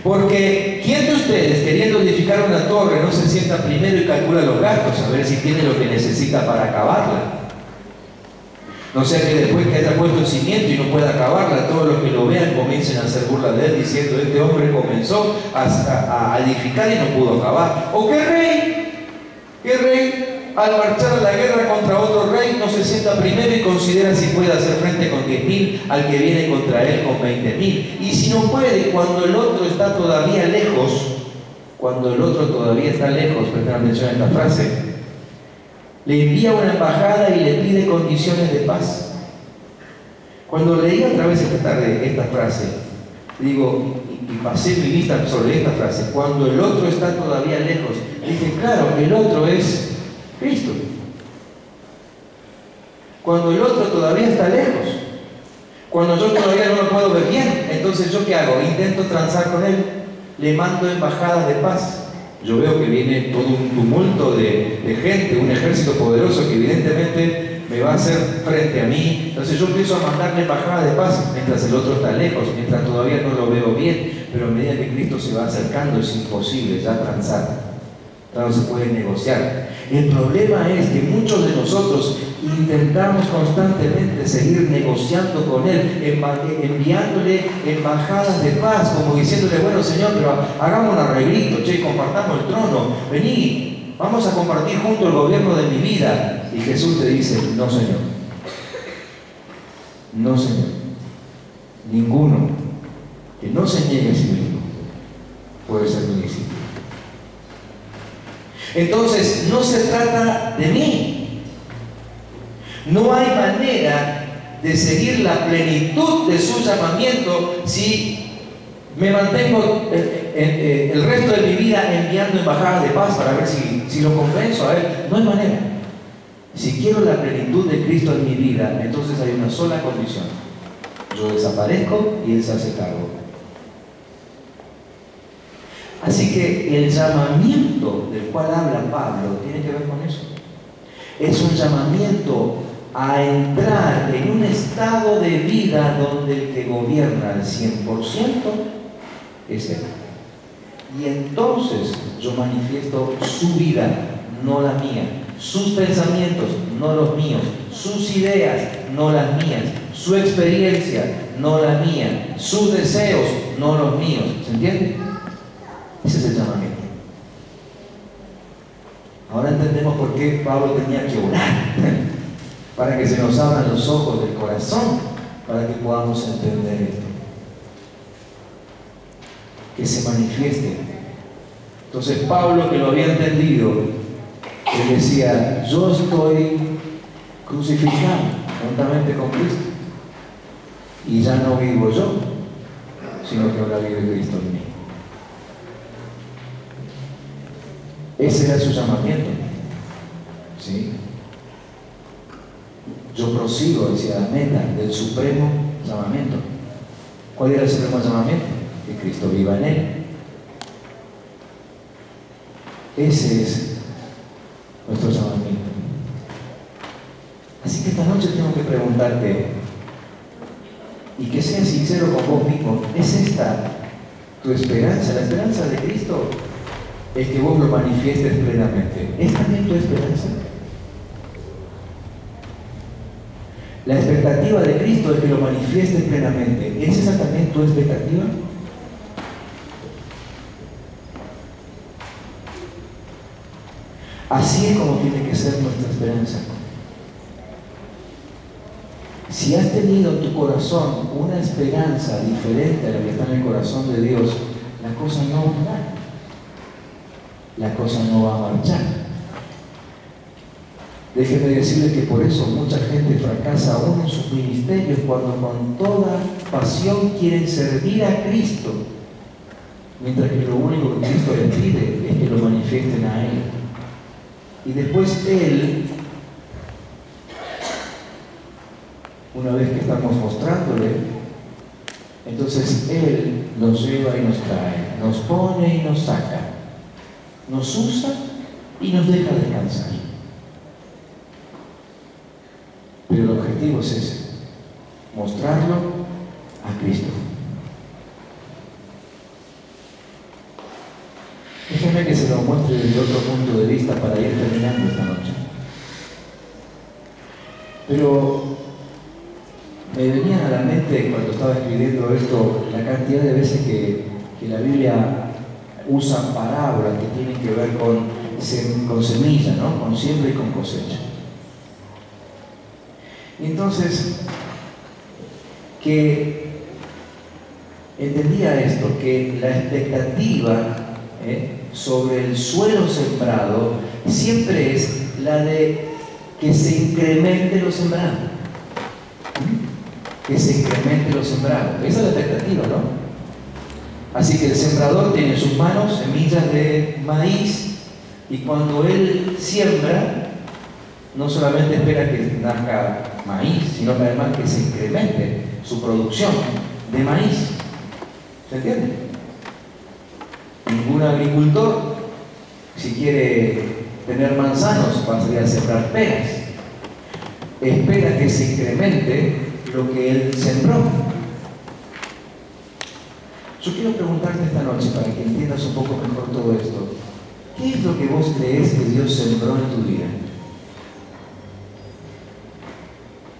Porque ¿quién de ustedes, queriendo edificar una torre, no se sienta primero y calcula los gastos, a ver si tiene lo que necesita para acabarla? No sea que después que haya puesto el cimiento y no pueda acabarla, todos los que lo vean comiencen a hacer burla de él, diciendo: este hombre comenzó a edificar y no pudo acabar. ¿O qué rey, al marchar a la guerra contra otro rey, no se sienta primero y considera si puede hacer frente con 10.000 al que viene contra él con 20.000? Y si no puede, cuando el otro está todavía lejos, presten atención a esta frase, le envía una embajada y le pide condiciones de paz. Cuando leí otra vez esta tarde esta frase, digo, y pasé mi vista sobre esta frase: cuando el otro está todavía lejos, dije, claro, el otro es Cristo. Cuando el otro todavía está lejos, cuando yo todavía no lo puedo ver bien, entonces ¿yo qué hago? Intento transar con Él, le mando embajadas de paz. Yo veo que viene todo un tumulto de gente, un ejército poderoso que evidentemente me va a hacer frente a mí. Entonces yo empiezo a mandarle embajadas de paz mientras el otro está lejos, mientras todavía no lo veo bien, pero a medida que Cristo se va acercando es imposible ya transar. Ya no se puede negociar. El problema es que muchos de nosotros intentamos constantemente seguir negociando con Él, enviándole embajadas de paz, como diciéndole: bueno, Señor, pero hagamos un arreglito, compartamos el trono, vení, vamos a compartir juntos el gobierno de mi vida. Y Jesús te dice: no, Señor. No, Señor. Ninguno que no se niegue a sí mismo puede ser mi discípulo. Entonces, no se trata de mí. No hay manera de seguir la plenitud de su llamamiento si me mantengo el resto de mi vida enviando embajadas de paz para ver si lo convenzo a Él. No hay manera. Si quiero la plenitud de Cristo en mi vida, entonces hay una sola condición: yo desaparezco y Él se hace cargo. Así que el llamamiento del cual habla Pablo tiene que ver con eso. Es un llamamiento a entrar en un estado de vida donde el que gobierna al 100% es Él. Y entonces yo manifiesto su vida, no la mía. Sus pensamientos, no los míos. Sus ideas, no las mías. Su experiencia, no la mía. Sus deseos, no los míos. ¿Se entiende? Ese es el llamamiento. Ahora entendemos por qué Pablo tenía que orar, para que se nos abran los ojos del corazón, para que podamos entender esto. Que se manifieste. Entonces Pablo, que lo había entendido, él decía: yo estoy crucificado juntamente con Cristo, y ya no vivo yo, sino que ahora vive Cristo en mí. Ese era su llamamiento. ¿Sí? Yo prosigo hacia la meta del supremo llamamiento. ¿Cuál era el supremo llamamiento? Que Cristo viva en Él. Ese es nuestro llamamiento. Así que esta noche tengo que preguntarte, y que seas sincero con vos mismo: ¿es esta tu esperanza? La esperanza de Cristo es que vos lo manifiestes plenamente. ¿Es también tu esperanza? La expectativa de Cristo es que lo manifieste plenamente. ¿Es esa también tu expectativa? Así es como tiene que ser nuestra esperanza. Si has tenido en tu corazón una esperanza diferente a la que está en el corazón de Dios, la cosa no va a andar. La cosa no va a marchar. Déjeme decirle que por eso mucha gente fracasa aún en sus ministerios cuando con toda pasión quieren servir a Cristo, mientras que lo único que Cristo les pide es que lo manifiesten a Él. Y después Él, una vez que estamos mostrándole, entonces Él nos lleva y nos trae, nos pone y nos saca, nos usa y nos deja descansar. Pero el objetivo es ese, mostrarlo a Cristo. Déjeme que se lo muestre desde otro punto de vista para ir terminando esta noche. Pero me venían a la mente cuando estaba escribiendo esto la cantidad de veces que la Biblia usa parábolas que tienen que ver con semilla, ¿no? Con siembra y con cosecha. Y entonces, que entendía esto, que la expectativa sobre el suelo sembrado siempre es la de que se incremente lo sembrado. Que se incremente lo sembrado. Esa es la expectativa, ¿no? Así que el sembrador tiene en sus manos semillas de maíz y cuando él siembra, no solamente espera que nazca maíz, sino que además que se incremente su producción de maíz. ¿Se entiende? Ningún agricultor, si quiere tener manzanos, va a salir a sembrar peras. Espera que se incremente lo que él sembró. Yo quiero preguntarte esta noche, para que entiendas un poco mejor todo esto, ¿qué es lo que vos crees que Dios sembró en tu vida?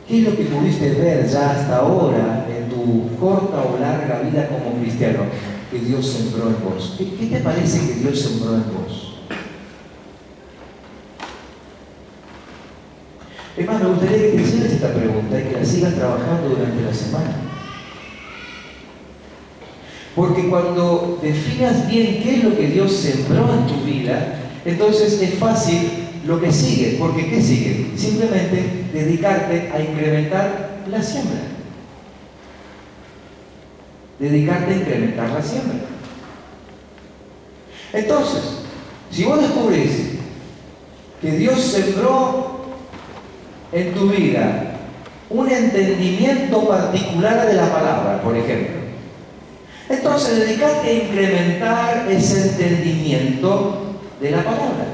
¿Qué es lo que pudiste ver ya hasta ahora en tu corta o larga vida como cristiano que Dios sembró en vos? ¿Qué te parece que Dios sembró en vos? Es más, me gustaría que te hicieras esta pregunta y que la sigas trabajando durante la semana. Porque cuando definas bien qué es lo que Dios sembró en tu vida, entonces es fácil lo que sigue. Porque ¿qué sigue? Simplemente dedicarte a incrementar la siembra. Dedicarte a incrementar la siembra. Entonces, si vos descubrís que Dios sembró en tu vida un entendimiento particular de la palabra, por ejemplo, entonces dedicate a incrementar ese entendimiento de la palabra.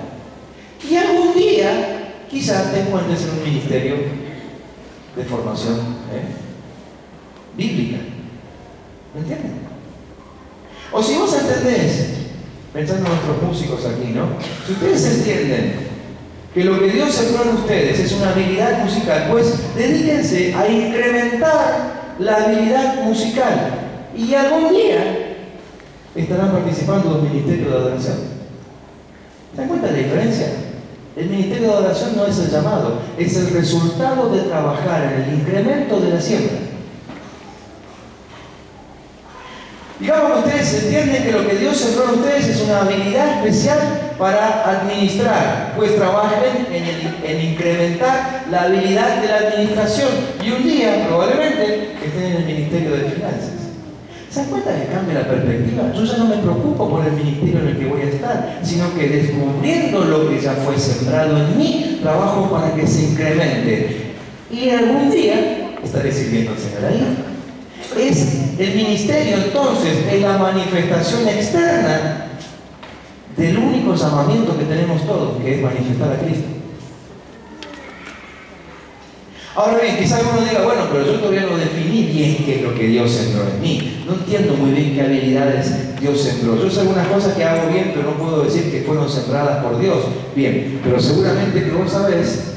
Y algún día, quizás te encuentres en un ministerio de formación bíblica. ¿Me entienden? O si vos entendés, pensando en nuestros músicos aquí, ¿no? Si ustedes entienden que lo que Dios sembró en ustedes es una habilidad musical, pues dedíquense a incrementar la habilidad musical. Y algún día estarán participando de un ministerio de adoración. ¿Se dan cuenta de la diferencia? El ministerio de adoración no es el llamado, es el resultado de trabajar en el incremento de la siembra. Digamos que ustedes entienden que lo que Dios sembró en ustedes es una habilidad especial para administrar, pues trabajen en incrementar la habilidad de la administración y un día probablemente estén en el ministerio de finanzas. ¿Se dan cuenta que cambia la perspectiva? Yo ya no me preocupo por el ministerio en el que voy a estar, sino que descubriendo lo que ya fue sembrado en mí, trabajo para que se incremente. Y algún día estaré sirviendo al Señor ahí. Es el ministerio entonces, es la manifestación externa del único llamamiento que tenemos todos, que es manifestar a Cristo. Ahora bien, quizá alguno diga, bueno, pero yo todavía no definí bien qué es lo que Dios sembró en mí. No entiendo muy bien qué habilidades Dios sembró. Yo sé algunas cosas que hago bien, pero no puedo decir que fueron sembradas por Dios. Bien, pero seguramente que vos sabés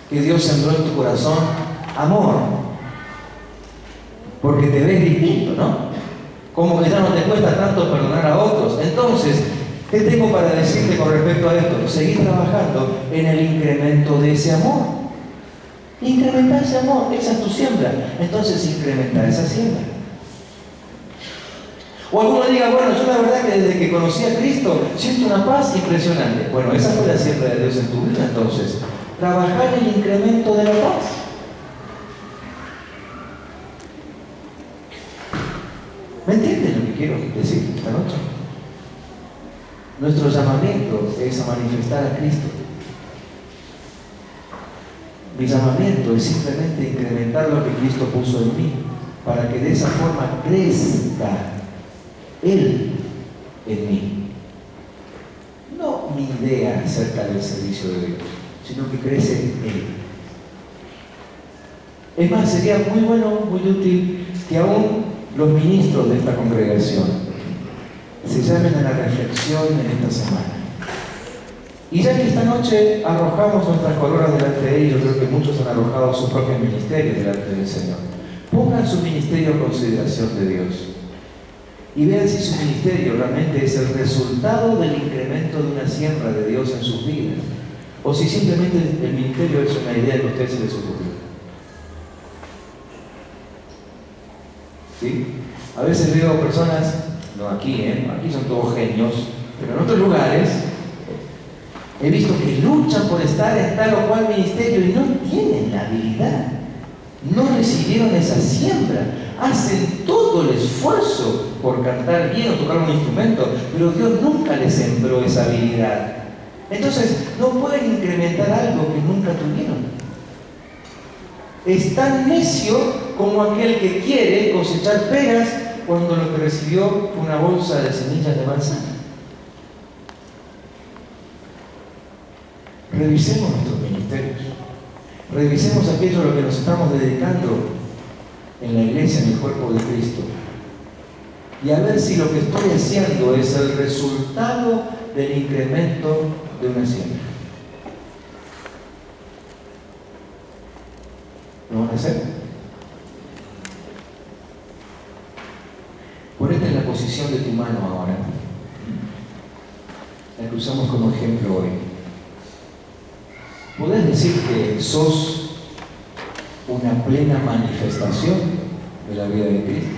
que Dios sembró en tu corazón amor. Porque te ves distinto, ¿no? Como que ya no te cuesta tanto perdonar a otros. Entonces, ¿qué tengo para decirte con respecto a esto? Seguir trabajando en el incremento de ese amor. Incrementar ese amor, esa es tu siembra. Entonces, incrementar esa siembra. O alguno diga, bueno, yo la verdad que desde que conocí a Cristo siento una paz impresionante. Bueno, esa fue la siembra de Dios en tu vida, entonces. Trabajar en el incremento de la paz. ¿Me entiendes lo que quiero decir esta noche? Nuestro llamamiento es a manifestar a Cristo. Mi llamamiento es simplemente incrementar lo que Cristo puso en mí, para que de esa forma crezca Él en mí. No mi idea acerca del servicio de Dios, sino que crece Él. Es más, sería muy bueno, muy útil que aún los ministros de esta congregación se llamen a la reflexión en esta semana. Y ya que esta noche arrojamos nuestras coronas delante de ellos, creo que muchos han arrojado su propio ministerio delante del Señor. Pongan su ministerio a consideración de Dios y vean si su ministerio realmente es el resultado del incremento de una siembra de Dios en sus vidas, o si simplemente el ministerio es una idea que a ustedes se les ocurrió. ¿Sí? A veces veo personas, no aquí, aquí son todos genios, pero en otros lugares he visto que luchan por estar en tal o cual ministerio y no tienen la habilidad, no recibieron esa siembra, hacen todo el esfuerzo por cantar bien o tocar un instrumento, pero Dios nunca les sembró esa habilidad. Entonces no pueden incrementar algo que nunca tuvieron. Es tan necio como aquel que quiere cosechar peras cuando lo que recibió fue una bolsa de semillas de manzana. Revisemos nuestros ministerios, revisemos aquello a lo que nos estamos dedicando en la iglesia, en el cuerpo de Cristo, y a ver si lo que estoy haciendo es el resultado del incremento de una siembra. ¿Lo van a hacer? Ponete en la posición de tu mano ahora, la que usamos como ejemplo hoy. ¿Podés decir que sos una plena manifestación de la vida de Cristo?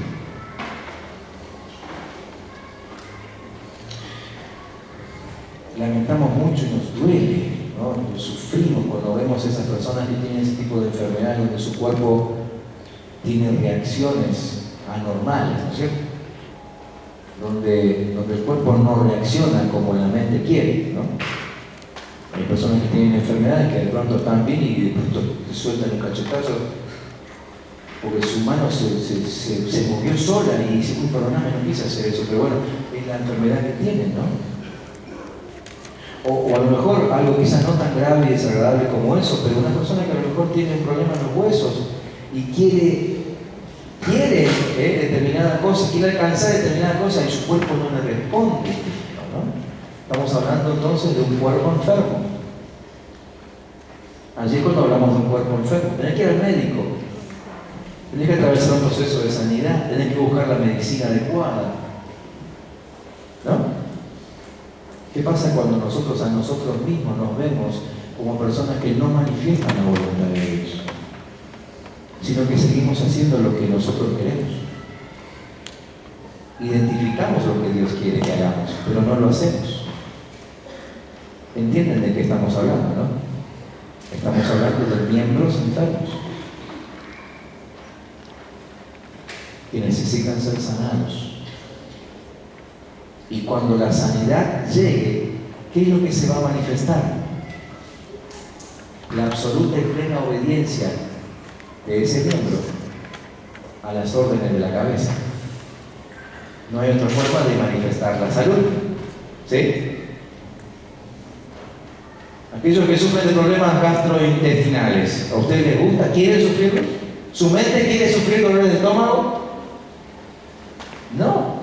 Lamentamos mucho y nos duele, ¿no? Sufrimos cuando vemos esas personas que tienen ese tipo de enfermedades donde su cuerpo tiene reacciones anormales, ¿no es cierto? Donde el cuerpo no reacciona como la mente quiere, ¿no? Hay personas que tienen enfermedades que de pronto están bien y de pronto te sueltan un cachetazo porque su mano se movió sola y dice, uy, perdóname, no quise hacer eso, pero bueno, es la enfermedad que tienen, ¿no? O a lo mejor algo quizás no tan grave y desagradable como eso, pero una persona que a lo mejor tiene un problema en los huesos y quiere determinada cosa, quiere alcanzar determinada cosa y su cuerpo no le responde, ¿no? Estamos hablando entonces de un cuerpo enfermo. Allí cuando hablamos de un cuerpo enfermo, tenés que ir al médico, tenés que atravesar un proceso de sanidad, tenés que buscar la medicina adecuada, ¿no? ¿Qué pasa cuando nosotros a nosotros mismos nos vemos como personas que no manifiestan la voluntad de Dios, sino que seguimos haciendo lo que nosotros queremos? Identificamos lo que Dios quiere que hagamos, pero no lo hacemos. ¿Entienden de qué estamos hablando, no? Estamos hablando de miembros enfermos que necesitan ser sanados. Y cuando la sanidad llegue, ¿qué es lo que se va a manifestar? La absoluta y plena obediencia de ese miembro a las órdenes de la cabeza. No hay otra forma de manifestar la salud, ¿sí? Aquellos que sufren de problemas gastrointestinales, ¿a ustedes les gusta? ¿Quieren sufrirlos? ¿Su mente quiere sufrir dolores de estómago? No.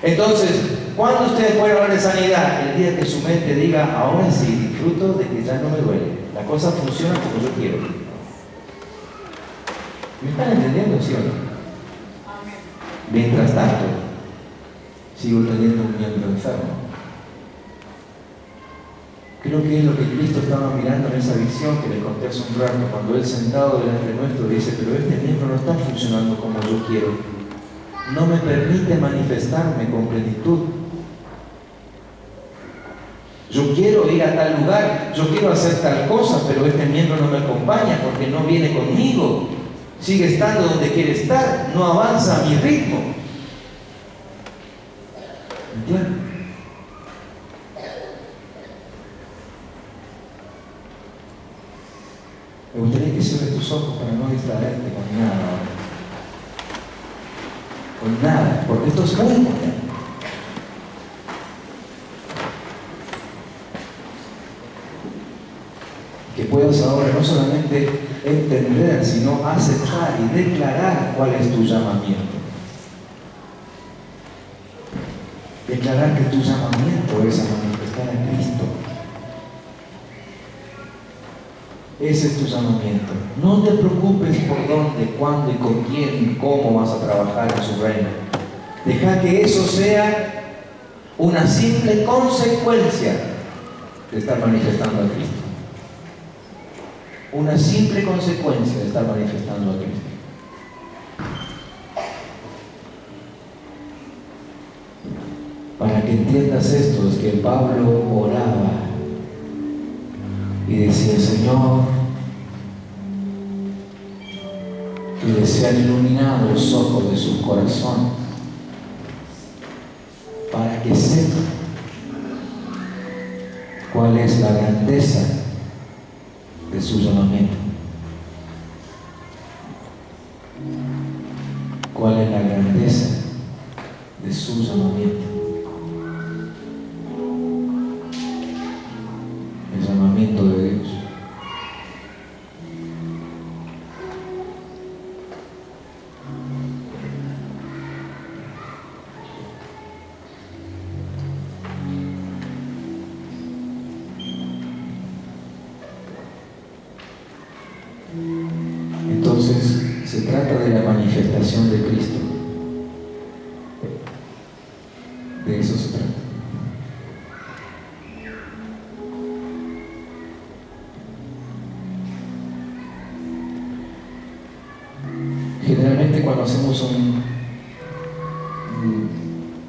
Entonces, ¿cuándo ustedes pueden hablar de sanidad? El día que su mente diga, ahora sí, disfruto de que ya no me duele. La cosa funciona como yo quiero. ¿Me están entendiendo, sí o no? Mientras tanto, sigo teniendo un miembro enfermo. Creo que es lo que Cristo estaba mirando en esa visión que les conté hace un rato, cuando Él sentado delante nuestro dice, pero este miembro no está funcionando como yo quiero. No me permite manifestarme con plenitud. Yo quiero ir a tal lugar, yo quiero hacer tal cosa, pero este miembro no me acompaña porque no viene conmigo. Sigue estando donde quiere estar, no avanza a mi ritmo. ¿Entiendes? Me gustaría que cierres tus ojos para no distraerte con nada ahora. Con nada, porque esto es muy importante. Que puedas ahora no solamente entender, sino aceptar y declarar cuál es tu llamamiento. Declarar que tu llamamiento es a manifestar a Cristo. Ese es tu llamamiento. No te preocupes por dónde, cuándo y con quién y cómo vas a trabajar en su reino. Deja que eso sea una simple consecuencia de estar manifestando a Cristo. Una simple consecuencia de estar manifestando a Cristo. Para que entiendas esto, es que Pablo oraba y decía, Señor, que les sean iluminados los ojos de sus corazones, para que sepan cuál es la grandeza de su llamamiento. ¿Cuál es la grandeza de su llamamiento? El llamamiento de Dios. Entonces, se trata de la manifestación de Cristo. De eso se trata. Generalmente cuando hacemos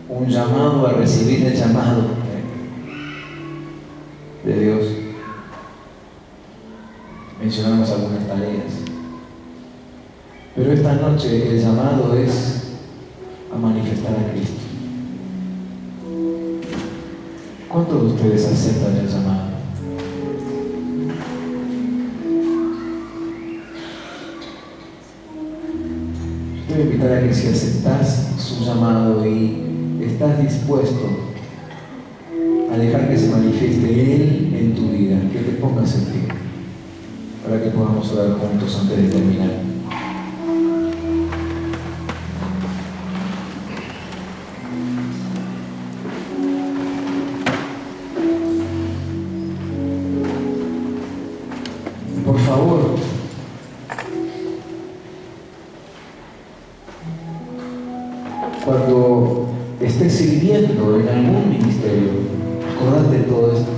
un llamado a recibir el llamado de Dios, mencionamos algunas tareas. Pero esta noche el llamado es a manifestar a Cristo. ¿Cuántos de ustedes aceptan el llamado? Te voy a invitar a que si aceptas su llamado y estás dispuesto a dejar que se manifieste Él en tu vida, que te pongas en pie para que podamos orar juntos antes de terminar. Por favor, cuando estés sirviendo en algún ministerio, acordate de todo esto.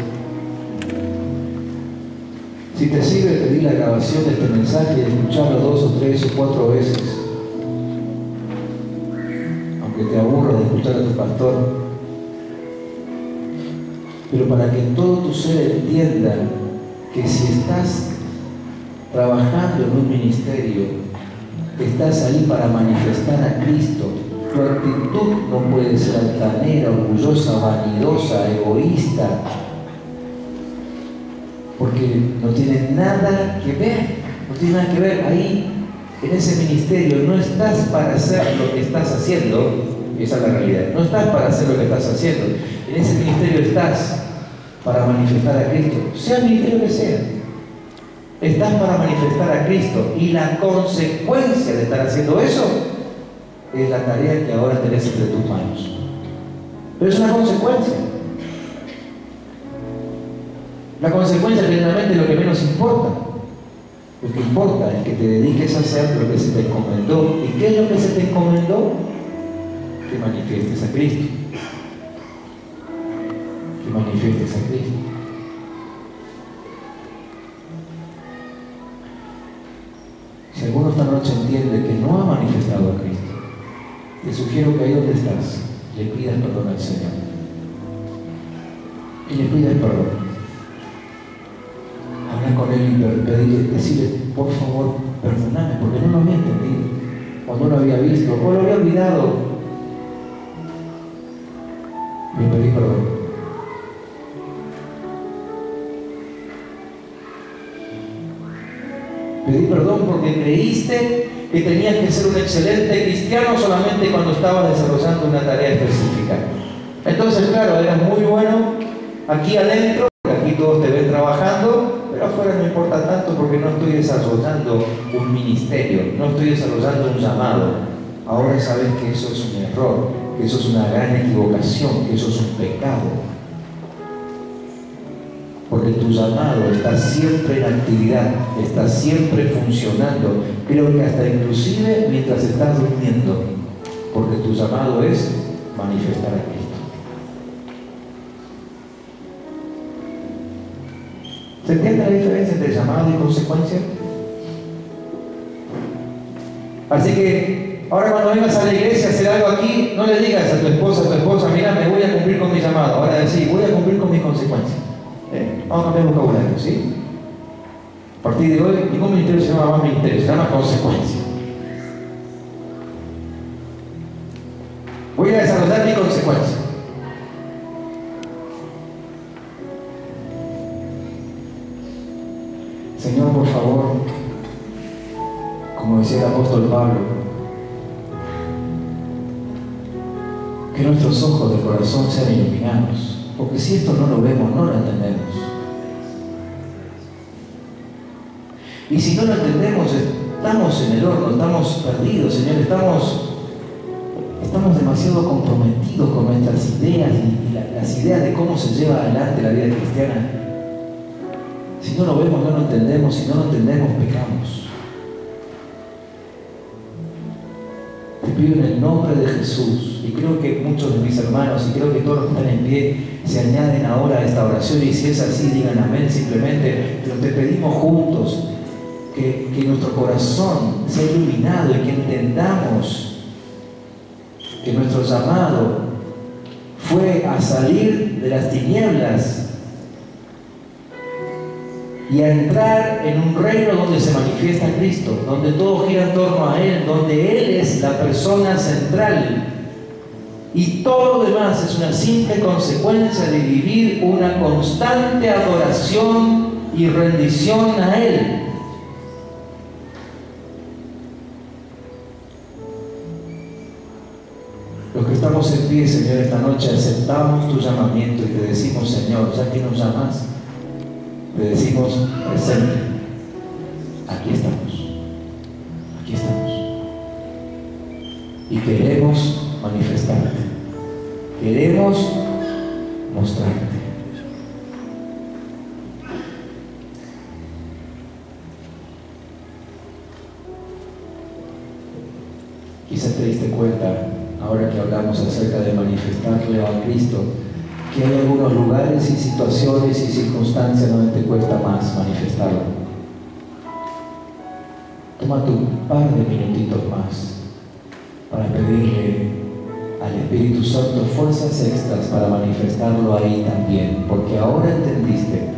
Si te sirve pedir la grabación de este mensaje y escucharlo 2 o 3 o 4 veces, aunque te aburra de escuchar a tu pastor, pero para que todo tu ser entienda que si estás trabajando en un ministerio, estás ahí para manifestar a Cristo. Tu actitud no puede ser altanera, orgullosa, vanidosa, egoísta, porque no tiene nada que ver, no tiene nada que ver. Ahí, en ese ministerio, no estás para hacer lo que estás haciendo, esa es la realidad, no estás para hacer lo que estás haciendo. En ese ministerio estás para manifestar a Cristo, sea el ministerio que sea. Estás para manifestar a Cristo y la consecuencia de estar haciendo eso es la tarea que ahora tenés entre tus manos. Pero es una consecuencia. La consecuencia generalmente es lo que menos importa. Lo que importa es que te dediques a hacer lo que se te encomendó. ¿Y qué es lo que se te encomendó? Que manifiestes a Cristo. Que manifiestes a Cristo. Si alguno esta noche entiende que no ha manifestado a Cristo, te sugiero que ahí donde estás, le pidas perdón al Señor. Y le pidas perdón. Habla con Él y pedirle, decirle, por favor, perdóname, porque no lo había entendido, o no lo había visto, o lo había olvidado. Le pedí perdón. Pedí perdón porque creíste que tenías que ser un excelente cristiano solamente cuando estabas desarrollando una tarea específica. Entonces, claro, eras muy bueno aquí adentro, porque aquí todos te ven trabajando, pero afuera no importa tanto porque no estoy desarrollando un ministerio, no estoy desarrollando un llamado. Ahora sabes que eso es un error, que eso es una gran equivocación, que eso es un pecado. Porque tu llamado está siempre en actividad, está siempre funcionando. Creo que hasta inclusive mientras estás durmiendo, porque tu llamado es manifestar a Cristo. ¿Se entiende la diferencia entre llamado y consecuencia? Así que ahora cuando vengas a la iglesia a hacer algo aquí, no le digas a tu esposa, mira, me voy a cumplir con mi llamado. Ahora decir, voy a cumplir con mi consecuencia. Vamos a cambiar el vocabulario, ¿sí? A partir de hoy, ningún ministerio se llama más ministerio, se llama consecuencia. Voy a desarrollar mi consecuencia. Señor, por favor, como decía el apóstol Pablo, que nuestros ojos del corazón sean iluminados. Porque si esto no lo vemos, no lo entendemos. Y si no lo entendemos, estamos en el horno, estamos perdidos, Señor, estamos demasiado comprometidos con nuestras ideas y las ideas de cómo se lleva adelante la vida cristiana. Si no lo vemos, no lo entendemos, si no lo entendemos, pecamos. Te pido en el nombre de Jesús, y creo que muchos de mis hermanos, y creo que todos los que están en pie, se añaden ahora a esta oración, y si es así, digan amén simplemente, pero te pedimos juntos que nuestro corazón sea iluminado y que entendamos que nuestro llamado fue a salir de las tinieblas y a entrar en un reino donde se manifiesta Cristo, donde todo gira en torno a Él, donde Él es la persona central. Y todo lo demás es una simple consecuencia de vivir una constante adoración y rendición a Él. Los que estamos en pie, Señor, esta noche aceptamos tu llamamiento y te decimos, Señor, ya que nos llamas, te decimos, presente, aquí estamos, aquí estamos. Y queremos manifestarte, queremos mostrarte. Quizás te diste cuenta, ahora que hablamos acerca de manifestarle a Cristo, que hay algunos lugares y situaciones y circunstancias donde te cuesta más manifestarlo. Toma tu par de minutitos más para pedirle al Espíritu Santo fuerzas extras para manifestarlo ahí también, porque ahora entendiste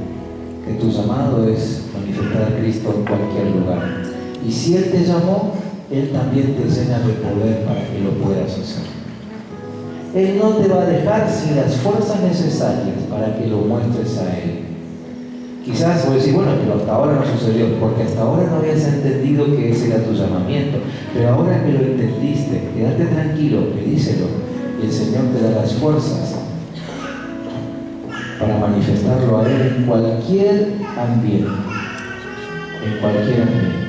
que tu llamado es manifestar a Cristo en cualquier lugar. Y si Él te llamó, Él también te llena de poder para que lo puedas hacer. Él no te va a dejar sin las fuerzas necesarias para que lo muestres a Él. Quizás vos decís, bueno, pero hasta ahora no sucedió, porque hasta ahora no habías entendido que ese era tu llamamiento. Pero ahora que lo entendiste, quédate tranquilo, pedíselo, y el Señor te da las fuerzas para manifestarlo a Él en cualquier ambiente. En cualquier ambiente.